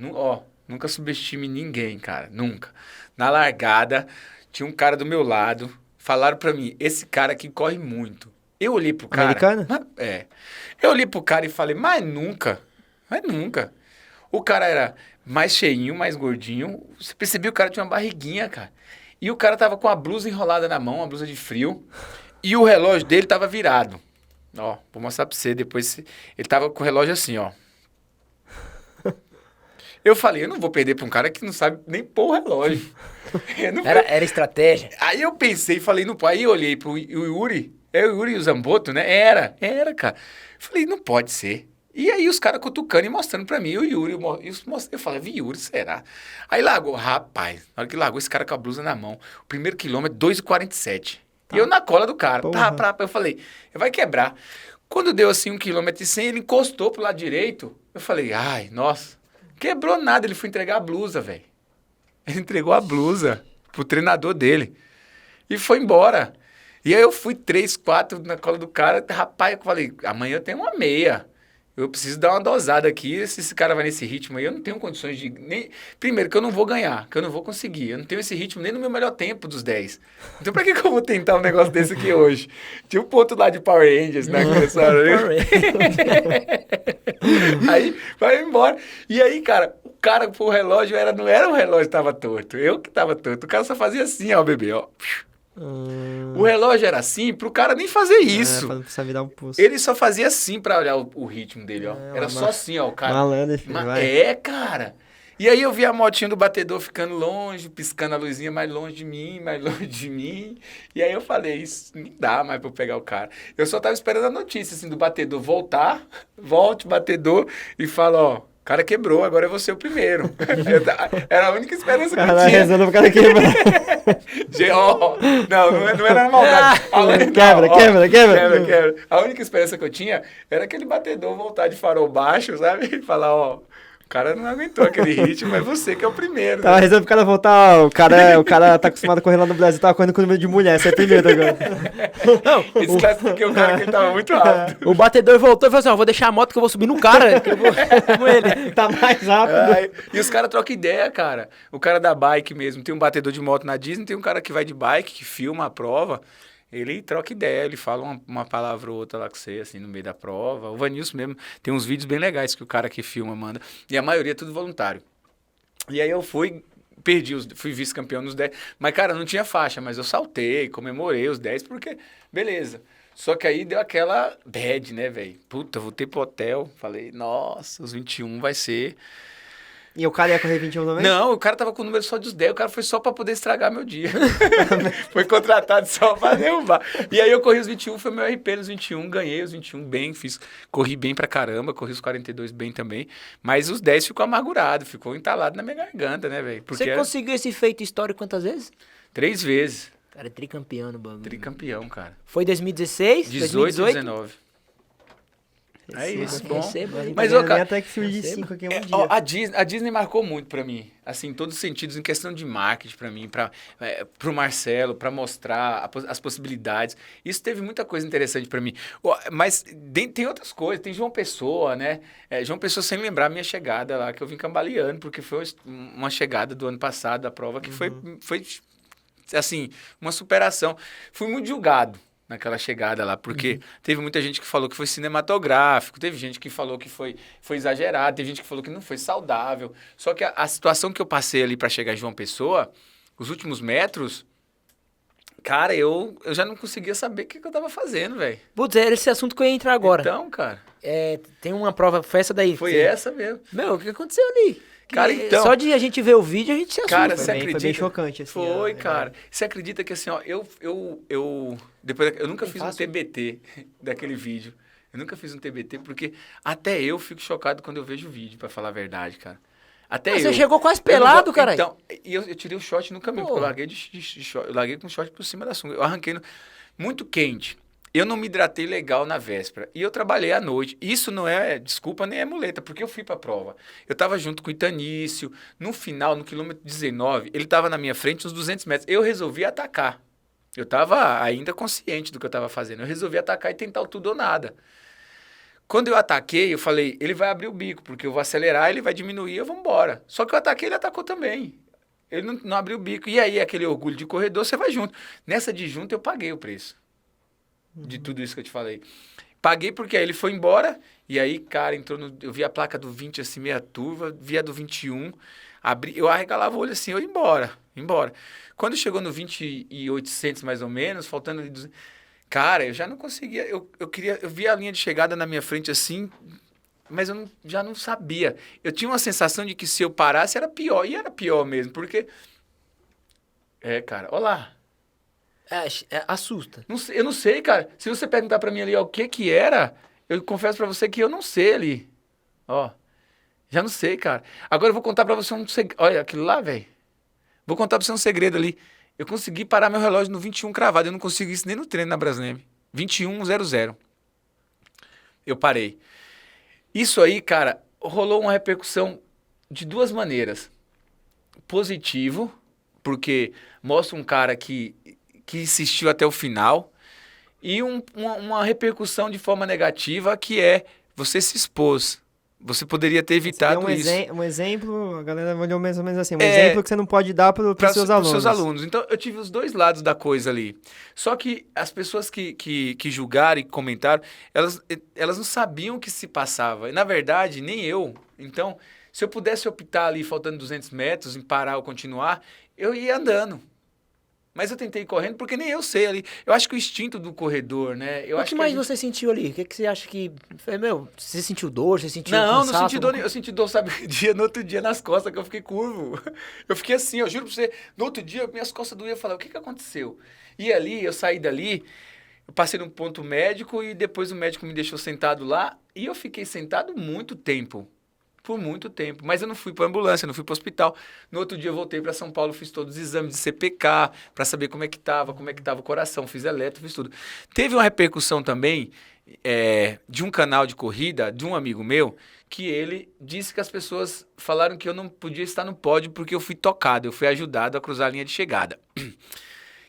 S2: nunca subestime ninguém, cara, nunca. Na largada, tinha um cara do meu lado, falaram pra mim, esse cara aqui corre muito. Eu olhei pro cara...
S1: Americano?
S2: Eu olhei pro cara e falei, mas nunca. O cara era mais cheinho, mais gordinho. Você percebia que o cara tinha uma barriguinha, cara. E o cara tava com a blusa enrolada na mão, uma blusa de frio. E o relógio dele tava virado. Ó, vou mostrar pra você depois. Ele tava com o relógio assim, ó. Eu falei, eu não vou perder pra um cara que não sabe nem pôr o relógio.
S3: Era estratégia.
S2: Aí eu pensei, falei, no pai, aí eu olhei pro Yuri, é o Yuri e o Zamboto, né? Era, cara. Falei, não pode ser. E aí os caras cutucando e mostrando pra mim, o Yuri, eu falei, Yuri, será? Aí largou, rapaz, na hora que largou esse cara com a blusa na mão, o primeiro quilômetro, 2,47. E eu na cola do cara, eu falei, vai quebrar. Quando deu assim 1,1 km, ele encostou pro lado direito, eu falei, ai, nossa, quebrou nada, ele foi entregar a blusa, velho. Ele entregou a blusa pro treinador dele e foi embora. E aí eu fui 3, 4 na cola do cara, rapaz, eu falei, amanhã eu tenho uma meia. Eu preciso dar uma dosada aqui, se esse cara vai nesse ritmo aí, eu não tenho condições de... Primeiro, que eu não vou ganhar, que eu não vou conseguir. Eu não tenho esse ritmo nem no meu melhor tempo dos 10. Então, pra que eu vou tentar um negócio desse aqui hoje? Tinha um ponto lá de Power Rangers, né? Aí, vai embora. E aí, cara, o relógio não era o relógio que tava torto, eu que tava torto. O cara só fazia assim, ó, bebê, ó. O relógio era assim pro cara nem fazer isso.
S1: Pra precisar me dar um pulso.
S2: Ele só fazia assim pra olhar o ritmo dele, ó. Era só assim, ó, o cara.
S1: Malandro, filho, vai.
S2: Cara. E aí eu vi a motinha do batedor ficando longe, piscando a luzinha mais longe de mim, mais longe de mim. E aí eu falei, isso não dá mais pra eu pegar o cara. Eu só tava esperando a notícia, assim, do batedor voltar, volte, batedor, e fala, ó, o cara quebrou, agora eu vou ser o primeiro. Era a única esperança que eu tinha.
S1: Rezando pro cara quebrar.
S2: Não era maldade.
S1: Quebra.
S2: A única esperança que eu tinha era aquele batedor voltar de farol baixo, sabe? E falar, ó, o cara não aguentou aquele ritmo, mas você que é o primeiro.
S1: Tava rezando pro cara voltar, ó, o cara tá acostumado a correr lá no Brasil, tava correndo com o número de mulher, você é primeiro agora.
S3: Não,
S2: Desclassifiquei o cara que ele tava muito rápido.
S3: O batedor voltou e falou assim, ó, vou deixar a moto que eu vou subir no cara, que eu vou com ele.
S1: Tá mais rápido.
S2: E os caras trocam ideia, cara. O cara da bike mesmo, tem um batedor de moto na Disney, tem um cara que vai de bike, que filma a prova. Ele troca ideia, ele fala uma palavra ou outra lá com você, assim, no meio da prova. O Vanilson mesmo, tem uns vídeos bem legais que o cara que filma manda. E a maioria é tudo voluntário. E aí eu fui vice-campeão nos 10. Mas, cara, não tinha faixa, mas eu saltei, comemorei os 10, porque, beleza. Só que aí deu aquela bad, né, velho? Puta, voltei pro hotel, falei, nossa, os 21 vai ser...
S1: E o cara ia correr 21 também?
S2: Não, o cara tava com o número só dos 10, o cara foi só pra poder estragar meu dia. Foi contratado só pra derrubar. E aí eu corri os 21, foi meu RP nos 21, ganhei os 21 bem, corri bem pra caramba, corri os 42 bem também, mas os 10 ficou amargurado, ficou entalado na minha garganta, né, velho?
S3: Você conseguiu esse feito histórico quantas vezes?
S2: 3 vezes.
S3: Cara, tricampeão no bagulho.
S2: Tricampeão, cara.
S3: Foi 2016?
S2: 18 e 19. É isso, bom.
S1: Mas eu até que fui de 5 aqui um dia.
S2: A Disney marcou muito pra mim, assim, em todos os sentidos, em questão de marketing pra mim, pro Marcelo, pra mostrar as possibilidades. Isso teve muita coisa interessante pra mim. Mas tem outras coisas, tem João Pessoa, né? João Pessoa, sem lembrar a minha chegada lá, que eu vim cambaleando, porque foi uma chegada do ano passado da prova que foi assim, uma superação. Fui muito julgado naquela chegada lá, porque teve muita gente que falou que foi cinematográfico, teve gente que falou que foi exagerado, teve gente que falou que não foi saudável. Só que a situação que eu passei ali para chegar em João Pessoa, os últimos metros, cara, eu já não conseguia saber o que eu tava fazendo, velho.
S3: Putz, era esse assunto que eu ia entrar agora.
S2: Então, cara...
S3: tem uma prova, foi essa daí?
S2: Foi essa mesmo.
S3: Meu, o que aconteceu ali?
S2: Cara, então...
S3: Só de a gente ver o vídeo, a gente se assusta.
S2: Cara, você acredita?
S1: Foi bem chocante, assim.
S2: Foi, cara. Você acredita que, assim, ó, eu nunca fiz um TBT daquele vídeo. Eu nunca fiz um TBT, porque até eu fico chocado quando eu vejo o vídeo, pra falar a verdade, cara.
S3: Você chegou quase pelado, cara.
S2: Então, eu tirei o short no caminho, porque eu larguei eu larguei com o short por cima da sunga. Eu arranquei muito quente. Eu não me hidratei legal na véspera. E eu trabalhei à noite. Isso não é desculpa nem é muleta, porque eu fui pra prova. Eu tava junto com o Itanício. No final, no quilômetro 19, ele tava na minha frente uns 200 metros. Eu resolvi atacar. Eu tava ainda consciente do que eu tava fazendo. Eu resolvi atacar e tentar o tudo ou nada. Quando eu ataquei, eu falei, ele vai abrir o bico, porque eu vou acelerar, ele vai diminuir, eu vou embora. Só que eu ataquei, ele atacou também. Ele não abriu o bico. E aí, aquele orgulho de corredor, você vai junto. Nessa de junto, eu paguei o preço. De tudo isso que eu te falei. Paguei porque aí ele foi embora, e aí, cara, eu vi a placa do 20 assim, meia turva, vi a do 21, eu arregalava o olho assim, eu ia embora. Quando chegou no 20.800 mais ou menos, faltando ali 200, cara, eu já não conseguia, eu vi a linha de chegada na minha frente assim, mas eu já não sabia. Eu tinha uma sensação de que se eu parasse era pior, e era pior mesmo, porque... cara, olha lá.
S3: Assusta.
S2: Eu não sei, cara. Se você perguntar pra mim ali, ó, o que que era, eu confesso pra você que eu não sei ali. Ó, já não sei, cara. Agora eu vou contar pra você um segredo. Olha, aquilo lá, velho. Vou contar pra você um segredo ali. Eu consegui parar meu relógio no 21 cravado. Eu não consegui isso nem no treino na Braskem. 21:00. Eu parei. Isso aí, cara, rolou uma repercussão de duas maneiras. Positivo, porque mostra um cara que insistiu até o final, e uma repercussão de forma negativa, que é você se expôs. Você poderia ter evitado isso.
S1: Um exemplo, a galera olhou mais ou menos assim, exemplo que você não pode dar para os seus alunos.
S2: Então, eu tive os dois lados da coisa ali. Só que as pessoas que julgaram e comentaram, elas não sabiam o que se passava. E, na verdade, nem eu. Então, se eu pudesse optar ali, faltando 200 metros, em parar ou continuar, eu ia andando. Mas eu tentei ir correndo porque nem eu sei ali. Eu acho que o instinto do corredor, né?
S3: O que mais você sentiu ali? O que você acha que... Você sentiu dor? Você sentiu cansaço?
S2: Não senti dor. Eu senti dor, sabe, no outro dia nas costas, que eu fiquei curvo. Eu fiquei assim, eu juro pra você. No outro dia, minhas costas doíam. Eu falei, o que aconteceu? E ali, eu saí dali, eu passei num ponto médico e depois o médico me deixou sentado lá. E eu fiquei sentado muito tempo. Por muito tempo, mas eu não fui para ambulância, não fui para hospital. No outro dia eu voltei para São Paulo, fiz todos os exames de CPK para saber como é que tava o coração, fiz eletro, fiz tudo. Teve uma repercussão também de um canal de corrida, de um amigo meu, que ele disse que as pessoas falaram que eu não podia estar no pódio porque eu fui tocado, eu fui ajudado a cruzar a linha de chegada.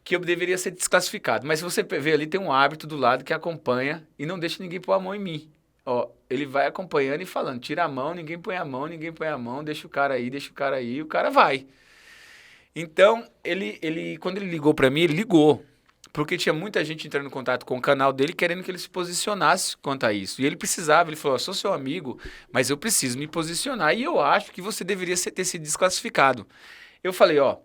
S2: Que eu deveria ser desclassificado. Mas se você ver ali, tem um árbitro do lado que acompanha e não deixa ninguém pôr a mão em mim. Ó, ele vai acompanhando e falando, tira a mão, ninguém põe a mão, deixa o cara aí, e o cara vai. Então, quando ele ligou pra mim, ele ligou, porque tinha muita gente entrando em contato com o canal dele, querendo que ele se posicionasse quanto a isso. E ele precisava, ele falou, sou seu amigo, mas eu preciso me posicionar, e eu acho que você deveria ter sido desclassificado. Eu falei, ó,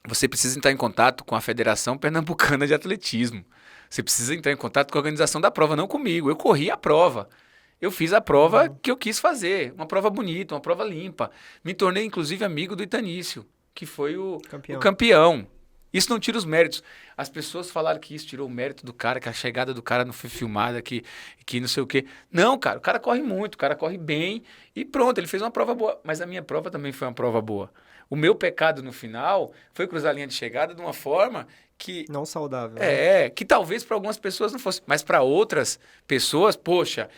S2: você precisa entrar em contato com a Federação Pernambucana de Atletismo. Você precisa entrar em contato com a organização da prova, não comigo. Eu corri a prova. Eu fiz a prova que eu quis fazer. Uma prova bonita, uma prova limpa. Me tornei, inclusive, amigo do Itanício, que foi o campeão. Isso não tira os méritos. As pessoas falaram que isso tirou o mérito do cara, que a chegada do cara não foi filmada, que não sei o quê. Não, cara, o cara corre muito, o cara corre bem e pronto, ele fez uma prova boa. Mas a minha prova também foi uma prova boa. O meu pecado no final foi cruzar a linha de chegada de uma forma que...
S1: Não saudável.
S2: Que talvez para algumas pessoas não fosse. Mas para outras pessoas, poxa...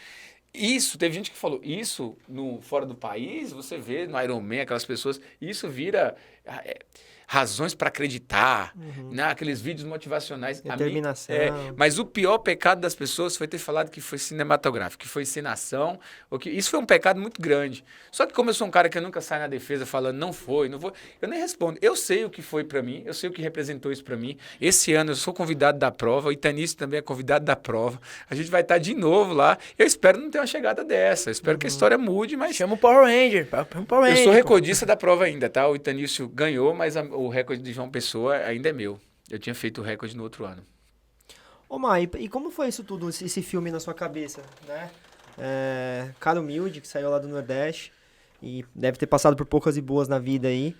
S2: Teve gente que falou, isso fora do país, você vê no Ironman, aquelas pessoas, isso vira razões para acreditar, né? Aqueles vídeos motivacionais.
S1: Determinação.
S2: Mas o pior pecado das pessoas foi ter falado que foi cinematográfico, que foi encenação, isso foi um pecado muito grande. Só que como eu sou um cara que nunca sai na defesa falando não foi, eu nem respondo. Eu sei o que foi para mim, eu sei o que representou isso para mim. Esse ano eu sou convidado da prova, o Itanício também é convidado da prova. A gente vai estar de novo lá. Eu espero não ter uma chegada dessa, eu espero que a história mude, mas...
S3: Chama o Power Ranger.
S2: Eu sou recordista da prova ainda, tá? O Itanício ganhou, mas o recorde de João Pessoa ainda é meu. Eu tinha feito o recorde no outro ano.
S1: Ô, Mar, e como foi isso tudo, esse filme na sua cabeça, né? Cara humilde, que saiu lá do Nordeste e deve ter passado por poucas e boas na vida aí.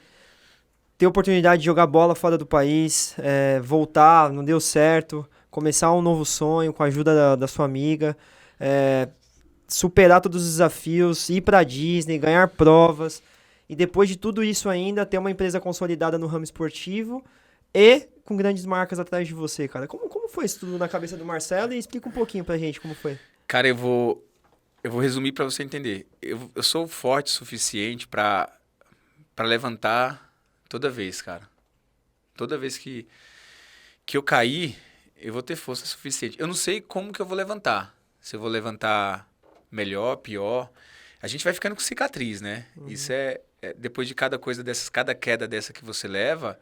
S1: Ter oportunidade de jogar bola fora do país, voltar, não deu certo, começar um novo sonho com a ajuda da sua amiga, superar todos os desafios, ir pra Disney, ganhar provas... E depois de tudo isso ainda, ter uma empresa consolidada no ramo esportivo e com grandes marcas atrás de você, cara. Como foi isso tudo na cabeça do Marcelo? E explica um pouquinho pra gente como foi.
S2: Cara, eu vou resumir pra você entender. Eu sou forte o suficiente pra levantar toda vez, cara. Toda vez que eu cair, eu vou ter força suficiente. Eu não sei como que eu vou levantar. Se eu vou levantar melhor, pior... A gente vai ficando com cicatriz, né? Isso depois de cada coisa dessas, cada queda dessa que você leva,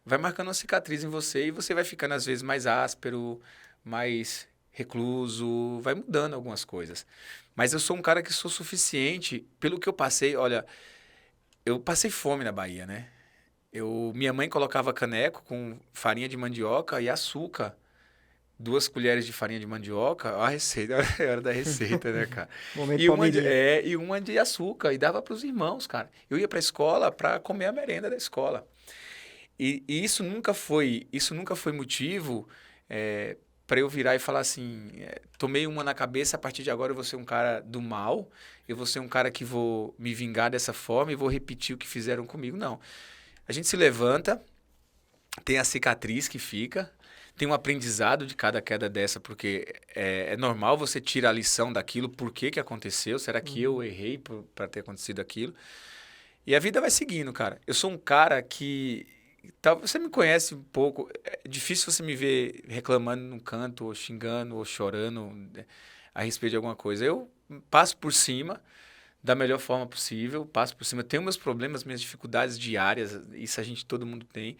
S2: vai marcando uma cicatriz em você e você vai ficando às vezes mais áspero, mais recluso, vai mudando algumas coisas. Mas eu sou um cara que sou suficiente, pelo que eu passei, olha, eu passei fome na Bahia, né? Minha mãe colocava caneco com farinha de mandioca e açúcar 2 colheres de farinha de mandioca, ó a receita, é hora da receita, né, cara?
S1: Momento
S2: E uma de açúcar, e dava para os irmãos, cara. Eu ia para a escola para comer a merenda da escola. E isso nunca foi motivo para eu virar e falar assim, tomei uma na cabeça, a partir de agora eu vou ser um cara do mal, eu vou ser um cara que vou me vingar dessa forma e vou repetir o que fizeram comigo. Não. A gente se levanta, tem a cicatriz que fica, tem um aprendizado de cada queda dessa, porque é normal você tirar a lição daquilo, por que aconteceu, será que eu errei para ter acontecido aquilo? E a vida vai seguindo, cara. Eu sou um cara que... Você me conhece um pouco, é difícil você me ver reclamando num canto, ou xingando, ou chorando a respeito de alguma coisa. Eu passo por cima da melhor forma possível, passo por cima. Tenho meus problemas, minhas dificuldades diárias, isso todo mundo tem.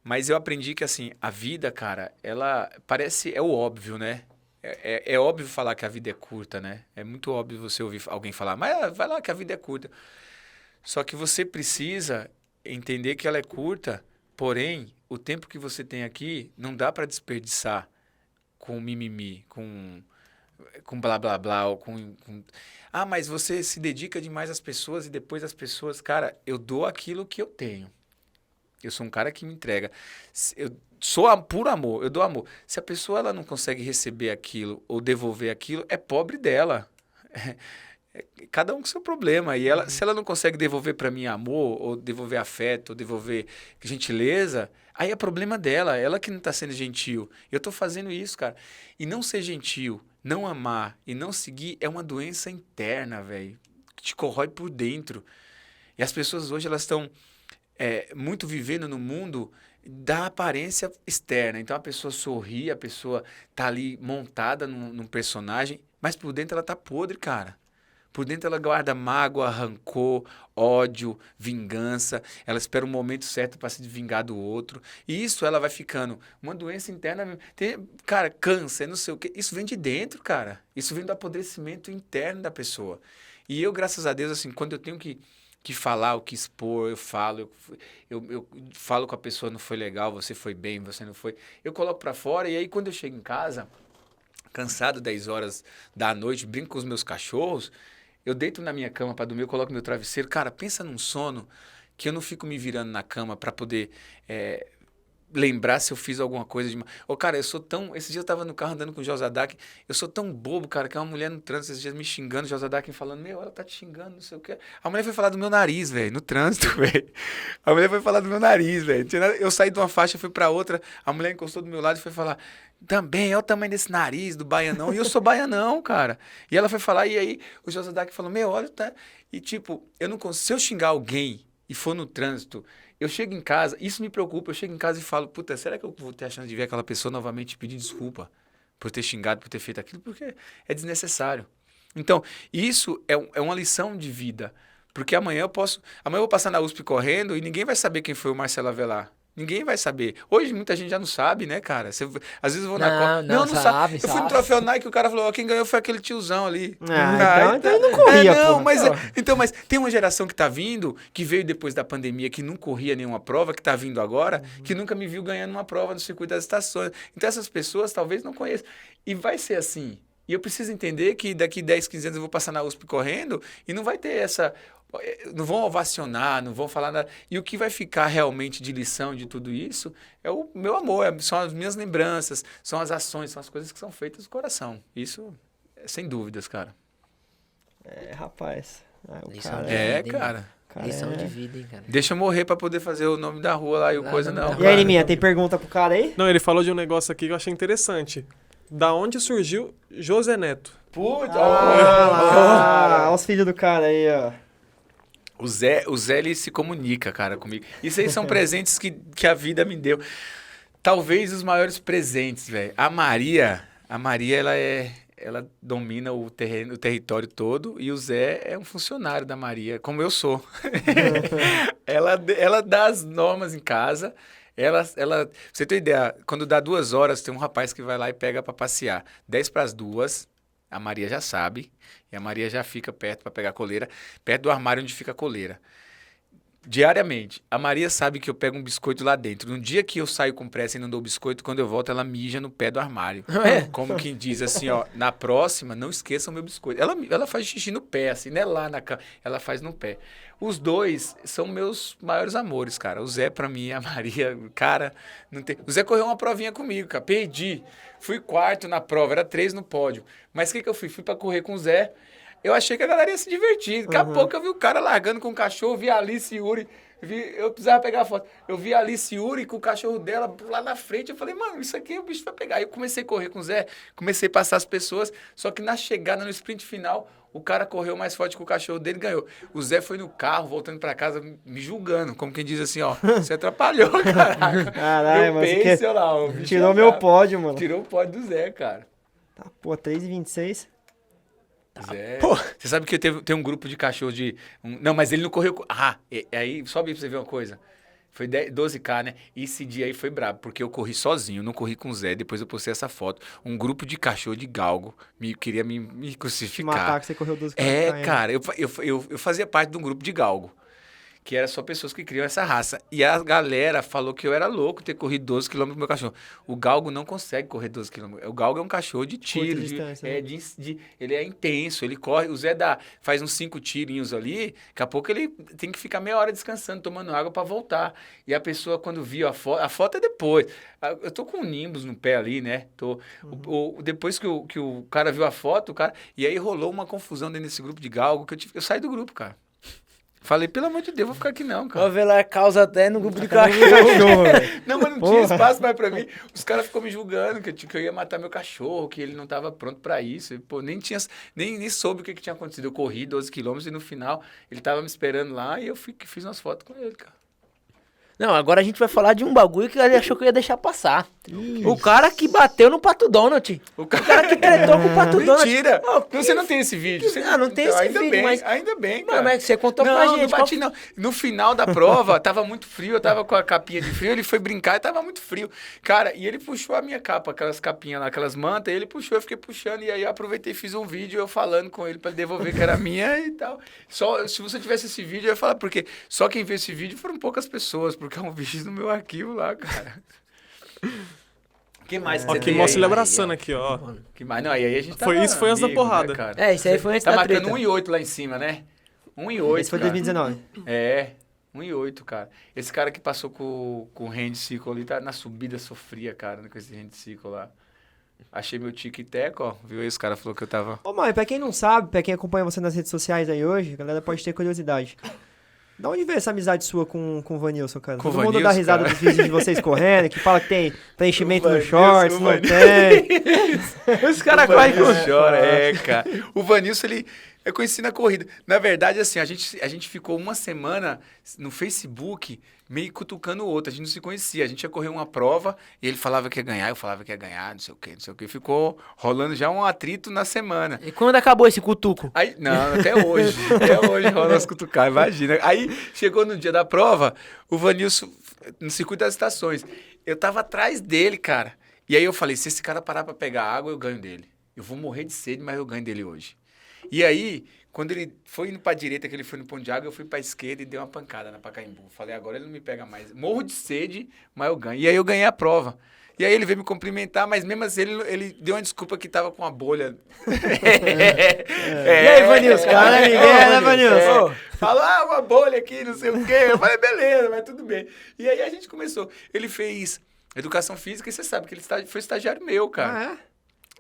S2: Mas eu aprendi que, assim, a vida, cara, ela parece... É o óbvio, né? É óbvio falar que a vida é curta, né? É muito óbvio você ouvir alguém falar, mas vai lá que a vida é curta. Só que você precisa entender que ela é curta, porém, o tempo que você tem aqui não dá para desperdiçar com mimimi, com blá blá blá, ou com... Ah, mas você se dedica demais às pessoas e depois as pessoas... Cara, eu dou aquilo que eu tenho. Eu sou um cara que me entrega. Eu sou por amor, eu dou amor. Se a pessoa ela não consegue receber aquilo ou devolver aquilo, é pobre dela. Cada um com seu problema. E ela, se ela não consegue devolver para mim amor, ou devolver afeto, ou devolver gentileza, aí é problema dela. Ela que não está sendo gentil. Eu estou fazendo isso, cara. E não ser gentil, não amar e não seguir é uma doença interna, velho. Que te corrói por dentro. E as pessoas hoje, elas estão muito vivendo no mundo da aparência externa. Então, a pessoa sorri, a pessoa tá ali montada num personagem, mas por dentro ela tá podre, cara. Por dentro ela guarda mágoa, rancor, ódio, vingança. Ela espera o momento certo para se vingar do outro. E isso ela vai ficando uma doença interna mesmo. Cara, câncer, não sei o quê. Isso vem de dentro, cara. Isso vem do apodrecimento interno da pessoa. E eu, graças a Deus, assim, quando eu tenho que falar, o que expor, eu falo. Eu falo com a pessoa, não foi legal, você foi bem, você não foi. Eu coloco para fora e aí quando eu chego em casa, cansado 10 horas da noite, brinco com os meus cachorros, eu deito na minha cama para dormir, eu coloco meu travesseiro. Cara, pensa num sono que eu não fico me virando na cama para poder lembrar se eu fiz alguma coisa de... cara, eu sou tão... Esse dia eu tava no carro andando com o Josadak, eu sou tão bobo, cara, que uma mulher no trânsito esses dias me xingando, o Josadak falando, ela tá te xingando, não sei o quê. A mulher foi falar do meu nariz, velho, no trânsito, velho. A mulher foi falar do meu nariz, velho. Eu saí de uma faixa, fui pra outra, a mulher encostou do meu lado e foi falar, também, olha o tamanho desse nariz do baianão, e eu sou baianão, cara. E ela foi falar, e aí o Josadak falou, olha, tá... E tipo, eu não consigo... Se eu xingar alguém e for no trânsito... Eu chego em casa, isso me preocupa, eu chego em casa e falo, puta, será que eu vou ter a chance de ver aquela pessoa novamente pedir desculpa por ter xingado, por ter feito aquilo? Porque é desnecessário. Então, isso é uma lição de vida. Porque amanhã eu vou passar na USP correndo e ninguém vai saber quem foi o Marcelo Avelar. Ninguém vai saber. Hoje muita gente já não sabe, né, cara? Às vezes eu vou na Copa. Não sabe. Eu fui no troféu Nike e o cara falou, quem ganhou foi aquele tiozão ali.
S1: Então ele não corria,
S2: mas tem uma geração que tá vindo, que veio depois da pandemia, que não corria nenhuma prova, que tá vindo agora, que nunca me viu ganhando uma prova no circuito das estações. Então essas pessoas talvez não conheçam. E vai ser assim. E eu preciso entender que daqui 10, 15 anos eu vou passar na USP correndo e não vai ter essa... Não vão ovacionar, não vão falar nada. E o que vai ficar realmente de lição de tudo isso é o meu amor, são as minhas lembranças, são as ações, são as coisas que são feitas do coração. Isso, sem dúvidas, cara.
S1: Rapaz.
S3: Lição de vida, hein, cara.
S2: Deixa eu morrer pra poder fazer o nome da rua lá e o coisa não.
S1: E aí, Liminha, tem pergunta pro cara aí?
S4: Não, ele falou de um negócio aqui que eu achei interessante. Da onde surgiu José Neto?
S2: Puta!
S1: Olha os filhos do cara aí, ó.
S2: O Zé, ele se comunica, cara, comigo. Isso aí são presentes que a vida me deu. Talvez os maiores presentes, velho. A Maria, ela domina o território todo e o Zé é um funcionário da Maria, como eu sou. ela dá as normas em casa. Pra você ter ideia, quando dá 2 horas, tem um rapaz que vai lá e pega pra passear. 1:50, a Maria já sabe, e a Maria já fica perto para pegar a coleira, perto do armário onde fica a coleira. diariamente. A Maria sabe que eu pego um biscoito lá dentro. No dia que eu saio com pressa e não dou biscoito, quando eu volto, ela mija no pé do armário. Como quem diz assim, ó, na próxima, não esqueçam o meu biscoito. Ela faz xixi no pé, assim, não é lá na cama, ela faz no pé. Os dois são meus maiores amores, cara. O Zé, pra mim, a Maria, cara, não tem... O Zé correu uma provinha comigo, cara. Perdi. Fui quarto na prova, era 3 no pódio. Mas o que eu fui? Fui pra correr com o Zé. Eu achei que a galera ia se divertir. Daqui a pouco eu vi o cara largando com o cachorro, vi a Alice Yuri. Eu precisava pegar a foto. Eu vi a Alice Yuri com o cachorro dela lá na frente. Eu falei, mano, isso aqui o bicho vai pegar. Aí eu comecei a correr com o Zé, comecei a passar as pessoas. Só que na chegada, no sprint final, o cara correu mais forte que o cachorro dele e ganhou. O Zé foi no carro, voltando pra casa, me julgando. Como quem diz assim, ó, você atrapalhou, caraca.
S1: Caralho, mas
S2: pace, olha lá, o bicho
S1: tirou meu pódio, mano.
S2: Tirou o pódio do Zé, cara.
S1: Tá, pô, 3,26.
S2: Zé. Você sabe que tem um grupo de cachorro de... Não, mas ele não correu... Aí, sobe aí pra você ver uma coisa. Foi 12K, né? E esse dia aí foi brabo, porque eu corri sozinho, não corri com o Zé. Depois eu postei essa foto. Um grupo de cachorro de galgo queria me crucificar.
S1: Matar que você correu 12K.
S2: Cara, eu fazia parte de um grupo de galgo. Que era só pessoas que criam essa raça. E a galera falou que eu era louco ter corrido 12 km com meu cachorro. O galgo não consegue correr 12 km. O galgo é um cachorro de tiro. Ele é intenso, ele corre. O Zé faz uns 5 tirinhos ali, daqui a pouco ele tem que ficar meia hora descansando, tomando água para voltar. E a pessoa, quando viu a foto é depois. Eu tô com um Nimbus no pé ali, né? Depois que o cara viu a foto, e aí rolou uma confusão dentro desse grupo de galgo, que eu saí do grupo, cara. Falei, pelo amor de Deus, vou ficar aqui não, cara.
S3: Vou ver lá, causa até no grupo de cachorro.
S2: Não, mas não tinha espaço mais pra mim. Os caras ficou me julgando que eu ia matar meu cachorro, que ele não tava pronto pra isso. Pô, nem soube o que tinha acontecido. Eu corri 12 quilômetros e no final ele tava me esperando lá e eu fiz umas fotos com ele, cara.
S3: Não, agora a gente vai falar de um bagulho que ele achou que eu ia deixar passar. Isso. O cara que bateu no Pato Donald. O cara que tretou com o Pato Donald.
S2: Mentira! Você não tem esse vídeo.
S3: Não tem esse vídeo, mas...
S2: Ainda bem, cara.
S3: Mas você contou pra gente.
S2: Não bati, não. No final da prova, tava muito frio, eu tava com a capinha de frio, ele foi brincar e tava muito frio. Cara, e ele puxou a minha capa, aquelas capinhas lá, aquelas mantas, ele puxou, eu fiquei puxando, e aí eu aproveitei e fiz um vídeo, eu falando com ele pra ele devolver que era minha e tal. Se você tivesse esse vídeo, eu ia falar, porque só quem viu esse vídeo foram poucas pessoas, porque é um vídeo no meu arquivo lá, cara. Que mais?
S4: Ó, que mostra ele abraçando aqui, ó.
S2: Que mais? Não, aí a gente tá.
S4: Isso foi antes da porrada.
S2: Né, cara?
S3: Isso aí foi antes
S2: da
S3: treta.
S2: Tá marcando 1,8 lá em cima, né? 1,8.
S1: Esse foi 2019.
S2: 1,8, cara. Esse cara que passou com o hand cycle ali, tá na subida, sofria, cara, com esse hand cycle lá. Achei meu tic-tac, ó. Viu aí? Os caras falaram que eu tava...
S1: Ô, mãe, pra quem não sabe, pra quem acompanha você nas redes sociais aí hoje, a galera pode ter curiosidade. Da onde veio essa amizade sua com o Vanilson, cara? Todo mundo dá risada dos vídeos de vocês correndo, que fala que tem preenchimento no shorts, não tem.
S3: Os caras quase
S2: choram, cara. O Vanilson, eu conheci na corrida. Na verdade, assim, a gente ficou uma semana no Facebook meio cutucando o outro. A gente não se conhecia. A gente ia correr uma prova e ele falava que ia ganhar, eu falava que ia ganhar, não sei o quê. Ficou rolando já um atrito na semana.
S3: E quando acabou esse cutuco?
S2: Aí, não, até hoje. Até hoje rola as cutucar, imagina. Aí, chegou no dia da prova, o Vanilson, no circuito das estações, eu tava atrás dele, cara. E aí eu falei, se esse cara parar pra pegar água, eu ganho dele. Eu vou morrer de sede, mas eu ganho dele hoje. E aí, quando ele foi indo pra direita, que ele foi no Pão de Água, eu fui pra esquerda e dei uma pancada na Pacaembu. Falei, agora ele não me pega mais. Morro de sede, mas eu ganho. E aí eu ganhei a prova. E aí ele veio me cumprimentar, mas mesmo assim ele deu uma desculpa que tava com a bolha.
S3: E aí, Vanilson?
S1: Cara, né, Vanilson?
S2: Falou, uma bolha aqui, não sei o quê. Eu falei, beleza, mas tudo bem. E aí a gente começou. Ele fez educação física e você sabe que ele foi estagiário meu, cara.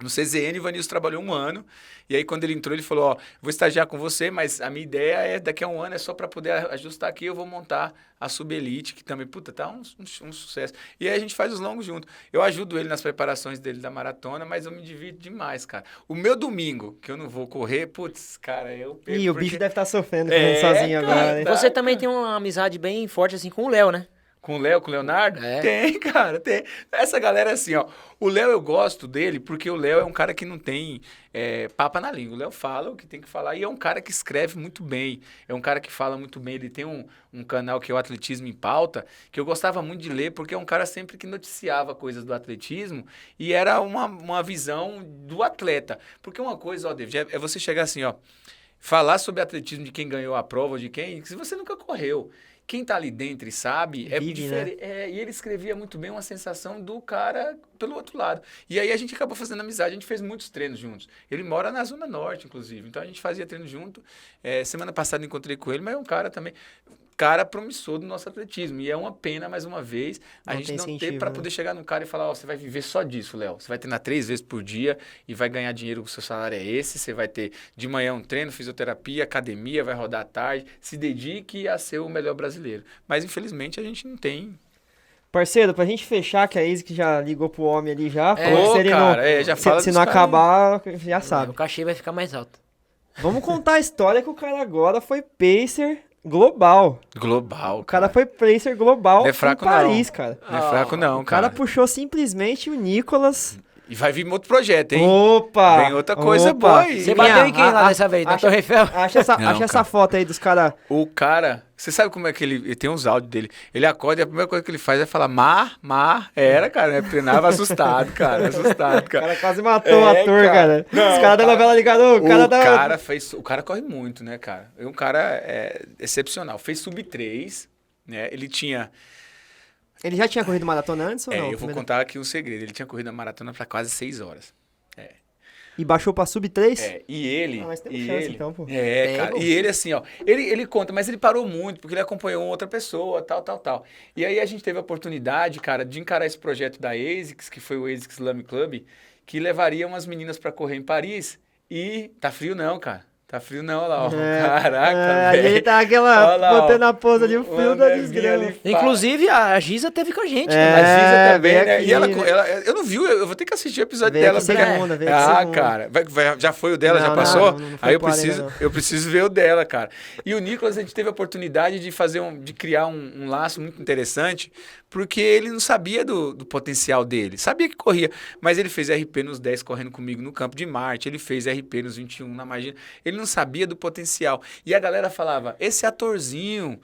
S2: No CZN, o Vanilson trabalhou 1 ano. E aí, quando ele entrou, ele falou, ó, vou estagiar com você, mas a minha ideia é, daqui a 1 ano, é só para poder ajustar aqui, eu vou montar a Subelite, que também, puta, tá um sucesso. E aí a gente faz os longos junto. Eu ajudo ele nas preparações dele da maratona, mas eu me divido demais, cara. O meu domingo, que eu não vou correr, putz, cara, eu perco.
S1: Ih, o bicho deve estar sofrendo correndo sozinho
S2: cara,
S1: agora, né?
S3: Você também tem uma amizade bem forte, assim, com o Léo, né?
S2: Com o Léo, com o Leonardo? Tem, cara, tem. Essa galera é assim, ó. O Léo eu gosto dele porque o Léo é um cara que não tem papa na língua. O Léo fala o que tem que falar e é um cara que escreve muito bem. É um cara que fala muito bem. Ele tem um canal que é o Atletismo em Pauta, que eu gostava muito de ler porque é um cara sempre que noticiava coisas do atletismo e era uma visão do atleta. Porque uma coisa, ó, David, é você chegar assim, ó, falar sobre atletismo de quem ganhou a prova, de quem, se você nunca correu. quem tá ali dentro e sabe, é
S1: Vive,
S2: diferente. E ele escrevia muito bem uma sensação do cara pelo outro lado. E aí a gente acabou fazendo amizade, a gente fez muitos treinos juntos. Ele mora na Zona Norte, inclusive, então a gente fazia treino junto. Semana passada encontrei com ele, mas é um cara também... cara promissor do nosso atletismo. E é uma pena, mais uma vez, a gente não ter para poder chegar num cara e falar, você vai viver só disso, Léo. Você vai treinar 3 vezes por dia e vai ganhar dinheiro, o seu salário é esse, você vai ter de manhã um treino, fisioterapia, academia, vai rodar à tarde, se dedique a ser o melhor brasileiro. Mas, infelizmente, a gente não tem...
S1: Parceiro, pra gente fechar, que a Izzy já ligou pro homem ali já.
S2: Já fala
S1: se não acabar, já sabe.
S3: O cachê vai ficar mais alto.
S1: Vamos contar a história que o cara agora foi pacer global.
S2: Global,
S1: cara. O cara foi pacer global
S2: não é fraco,
S1: em Paris,
S2: não.
S1: cara.
S2: Não é fraco não,
S1: O cara puxou simplesmente o Nicolas.
S2: E vai vir outro projeto, hein?
S1: Opa!
S2: Vem outra coisa boa aí.
S3: Você bateu em quem lá dessa vez? Na Torre Eiffel?
S1: Acha essa foto aí dos caras.
S2: O cara... Você sabe como é que ele tem uns áudios dele? Ele acorda e a primeira coisa que ele faz é falar Era, cara, né? Treinava assustado, cara. Assustado, cara.
S1: O cara quase matou o ator, cara. Os caras da novela ligaram.
S2: O cara corre muito, né, cara? É um cara excepcional. Fez sub-3, né? Ele já tinha corrido maratona antes ou não? Eu vou contar aqui um segredo. Ele tinha corrido a maratona para quase 6 horas.
S1: E baixou pra sub-3?
S2: E ele...
S1: mas tem chance, então, pô.
S2: Cara. E ele, assim, ó... Ele conta, mas ele parou muito, porque ele acompanhou outra pessoa, tal. E aí a gente teve a oportunidade, cara, de encarar esse projeto da ASICS, que foi o ASICS Slam Club, que levaria umas meninas pra correr em Paris. E tá frio não, cara. Tá frio não, olha lá, ó. Caraca, velho.
S1: Ele tá botando a pose ali, o frio da desgrama.
S3: Inclusive, a Giza teve com a gente.
S2: A Giza também, né? E ela, eu não vi, eu vou ter que assistir o episódio dela. Cara. Já foi o dela, já passou? Não aí eu preciso ver o dela, cara. E o Nicolas, a gente teve a oportunidade de criar um laço muito interessante, porque ele não sabia do potencial dele. Sabia que corria, mas ele fez RP nos 10 correndo comigo no Campo de Marte, ele fez RP nos 21 na Magina. Ele não sabia do potencial. E a galera falava, esse atorzinho,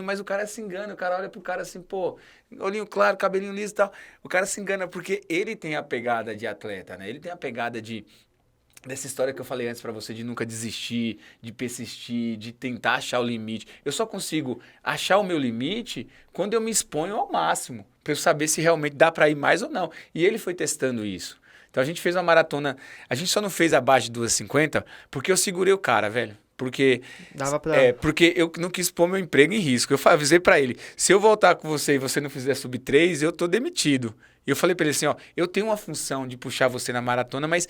S2: mas o cara se engana, o cara olha pro cara assim, pô, olhinho claro, cabelinho liso e tal. O cara se engana porque ele tem a pegada de atleta, né? Ele tem a pegada dessa história que eu falei antes pra você, de nunca desistir, de persistir, de tentar achar o limite. Eu só consigo achar o meu limite quando eu me exponho ao máximo, pra eu saber se realmente dá pra ir mais ou não. E ele foi testando isso. Então a gente fez uma maratona, a gente só não fez abaixo de 2:50 porque eu segurei o cara, velho. Porque eu não quis pôr meu emprego em risco. Eu avisei pra ele, se eu voltar com você e você não fizer sub-3, eu tô demitido. E eu falei pra ele assim, ó, eu tenho uma função de puxar você na maratona, mas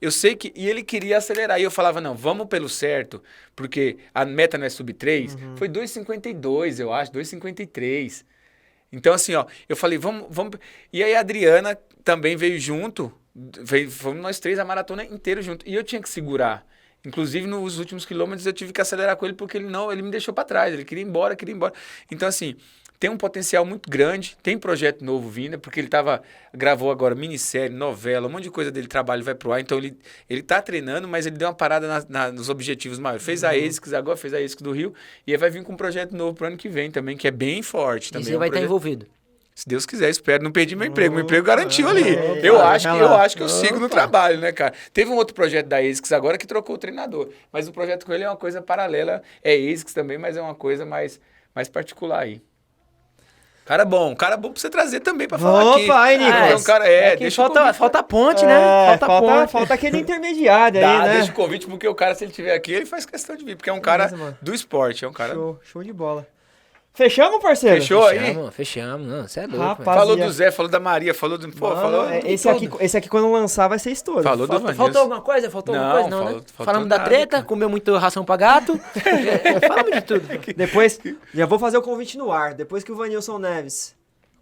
S2: eu sei que... E ele queria acelerar. E eu falava, não, vamos pelo certo, porque a meta não é sub-3. Foi 2:52, eu acho, 2:53. Então assim, ó, eu falei, vamos... E aí a Adriana também veio junto, fomos nós 3 a maratona inteira junto. E eu tinha que segurar. Inclusive, nos últimos quilômetros, eu tive que acelerar com ele, porque ele me deixou para trás. Ele queria ir embora. Então, assim, tem um potencial muito grande. Tem projeto novo vindo, porque ele gravou agora minissérie, novela, um monte de coisa dele, trabalho vai pro ar. Então, ele tá treinando, mas ele deu uma parada nos objetivos maiores. Fez a ASICS agora, fez a ASICS do Rio. E aí vai vir com um projeto novo pro ano que vem também, que é bem forte. Também
S3: e você vai estar envolvido?
S2: Se Deus quiser, espero. Não perdi meu emprego. Meu emprego garantiu ali. Eu acho que eu sigo no trabalho, né, cara? Teve um outro projeto da ASICS agora que trocou o treinador. Mas o projeto com ele é uma coisa paralela. É ASICS também, mas é uma coisa mais particular aí. Cara bom pra você trazer também pra falar aqui.
S1: Opa, aí, Nicolas.
S3: Falta a ponte, né?
S1: Falta aquele intermediário aí, né?
S2: Deixa o convite, porque o cara, se ele estiver aqui, ele faz questão de vir. Porque é um cara do esporte. É um cara...
S1: Show de bola. Fechamos, parceiro?
S2: Fechou aí?
S3: Fechamos. Não, você é louco.
S1: Rapaz,
S2: falou do Zé, falou da Maria, falou do...
S1: Esse aqui, quando lançar, vai ser estouro.
S3: Faltou alguma coisa? Não, né? Falamos da treta, comeu muito ração pra gato. Falamos de tudo.
S1: Depois, já vou fazer o convite no ar. Depois que o Vanilson Neves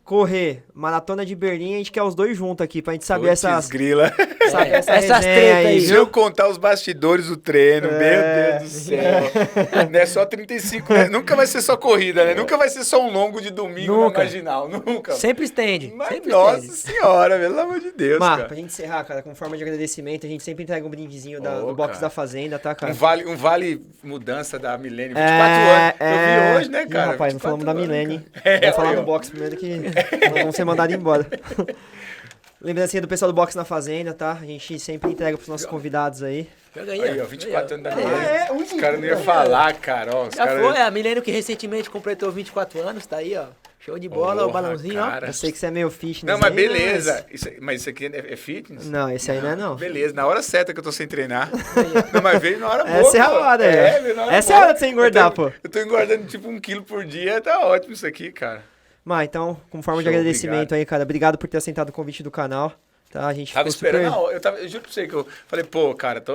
S1: correr Maratona de Berlim, a gente quer os dois juntos aqui, pra gente saber essas
S3: essas tretas aí.
S2: Se eu contar os bastidores do treino, meu Deus do céu. Não é só 35, né? Nunca vai ser só corrida, né? Nunca vai ser só um longo de domingo na Marginal, nunca.
S3: Sempre estende.
S2: Nossa senhora, pelo amor de Deus, cara.
S1: Pra gente encerrar, cara, com forma de agradecimento, a gente sempre entrega um brindezinho do box da Fazenda, tá, cara?
S2: Um vale mudança da Milene, 24 anos. Eu vi hoje, né, cara?
S1: Rapaz, não falamos da Milene. Vamos falar no box primeiro que nós vamos ser mandados embora. Lembrancinha do pessoal do Box na Fazenda, tá? A gente sempre entrega pros nossos convidados aí.
S3: Joga aí,
S2: Aí, ó,
S3: ó.
S2: 24 anos da
S1: É,
S2: Milênio. Os caras não iam falar, cara, ó. Os
S3: Já
S2: cara...
S3: foi, a Milênio que recentemente completou 24 anos, tá aí, ó. Show de bola, o
S2: Porra,
S3: balãozinho,
S2: cara.
S1: Eu sei que você é meio fitness.
S2: Não, mas
S1: aí,
S2: beleza. Mas isso aqui é fitness?
S1: Não, esse aí não é não.
S2: Beleza, na hora certa que eu tô sem treinar. Não, mas veio na hora boa.
S1: Essa é a
S2: pô.
S1: hora,
S2: veio na hora
S1: Essa é a
S2: boa.
S1: hora de você engordar, pô.
S2: Eu tô engordando tipo 1 quilo por dia, tá ótimo isso aqui, cara.
S1: Mas então, como forma de
S2: Show,
S1: agradecimento
S2: obrigado.
S1: aí, cara, obrigado por ter aceitado o convite do canal. Tá, a gente
S2: Tava
S1: ficou
S2: esperando,
S1: super...
S2: não, eu juro pra você que eu falei, pô, cara, tô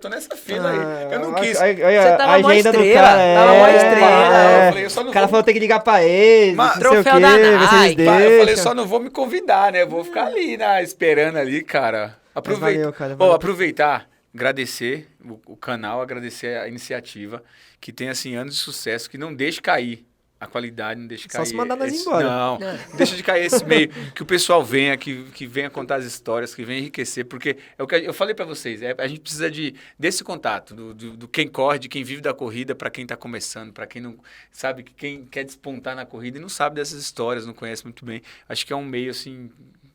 S2: nessa fila aí. Eu não quis.
S3: Você tava mó
S1: agenda do
S3: estrela,
S1: cara,
S3: tava mó estrela.
S2: Eu falei, eu só não
S1: O cara
S2: vou-
S1: falou que tem que ligar pra eles,
S2: Mas-
S1: não sei o quê,
S3: Troféu da
S1: ver se eles
S3: Nike.
S2: Eu falei,
S1: deixam.
S2: só não vou me convidar, né? Vou ficar ali, né, esperando ali, cara.
S1: valeu, cara,
S2: Ó,
S1: valeu.
S2: aproveitar, agradecer o canal, agradecer a iniciativa, que tem, assim, anos de sucesso, que não deixe cair a qualidade, não deixe
S1: Só
S2: cair.
S1: se mandar nós embora.
S2: Não, deixa de cair esse meio, que o pessoal venha, que venha contar as histórias, que venha enriquecer, porque é o que eu falei pra vocês, a gente precisa desse contato, do quem corre, de quem vive da corrida, pra quem tá começando, pra quem não sabe, quem quer despontar na corrida e não sabe dessas histórias, não conhece muito bem. Acho que é um meio, assim,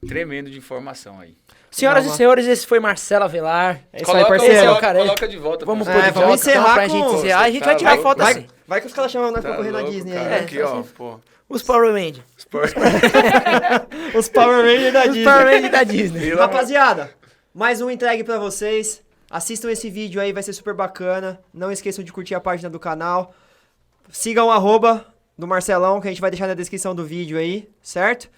S2: tremendo de informação aí.
S3: Senhoras e senhores, esse foi Marcelo Avelar.
S1: É isso aí, parceiro.
S3: Esse é o cara aí.
S2: Coloca de volta.
S3: Vamos
S2: pra
S3: pôr
S2: você.
S3: de
S1: vamos
S3: volta,
S1: encerrar
S3: então, pra
S1: com-
S3: gente encerrar. A gente
S2: Tá
S3: vai tirar
S2: louco.
S3: foto
S1: Vai,
S3: assim.
S1: vai que os caras chamam nós pra
S2: Tá
S1: correr na
S2: louco,
S1: Disney
S2: cara.
S1: aí.
S2: Aqui, ó, pô.
S3: Os Power Rangers.
S1: Os Power Rangers da
S3: Os
S1: Disney.
S3: Power Rangers da Disney.
S1: Rapaziada, mais um entregue pra vocês. Assistam esse vídeo aí, vai ser super bacana. Não esqueçam de curtir a página do canal. Sigam o @, do Marcelão, que a gente vai deixar na descrição do vídeo aí, certo?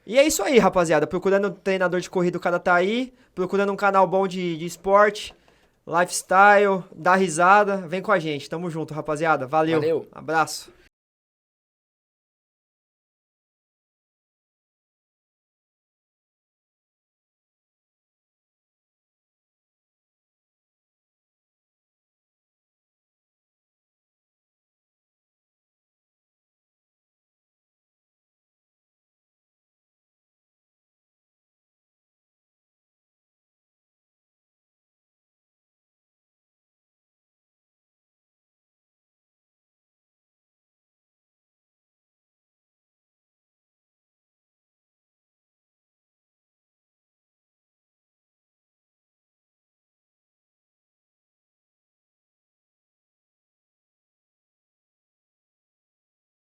S1: E é isso aí, rapaziada. Procurando um treinador de corrida, o cara tá aí. Procurando um canal bom de esporte, lifestyle, dá risada. Vem com a gente. Tamo junto, rapaziada. Valeu.
S3: Valeu.
S1: Abraço.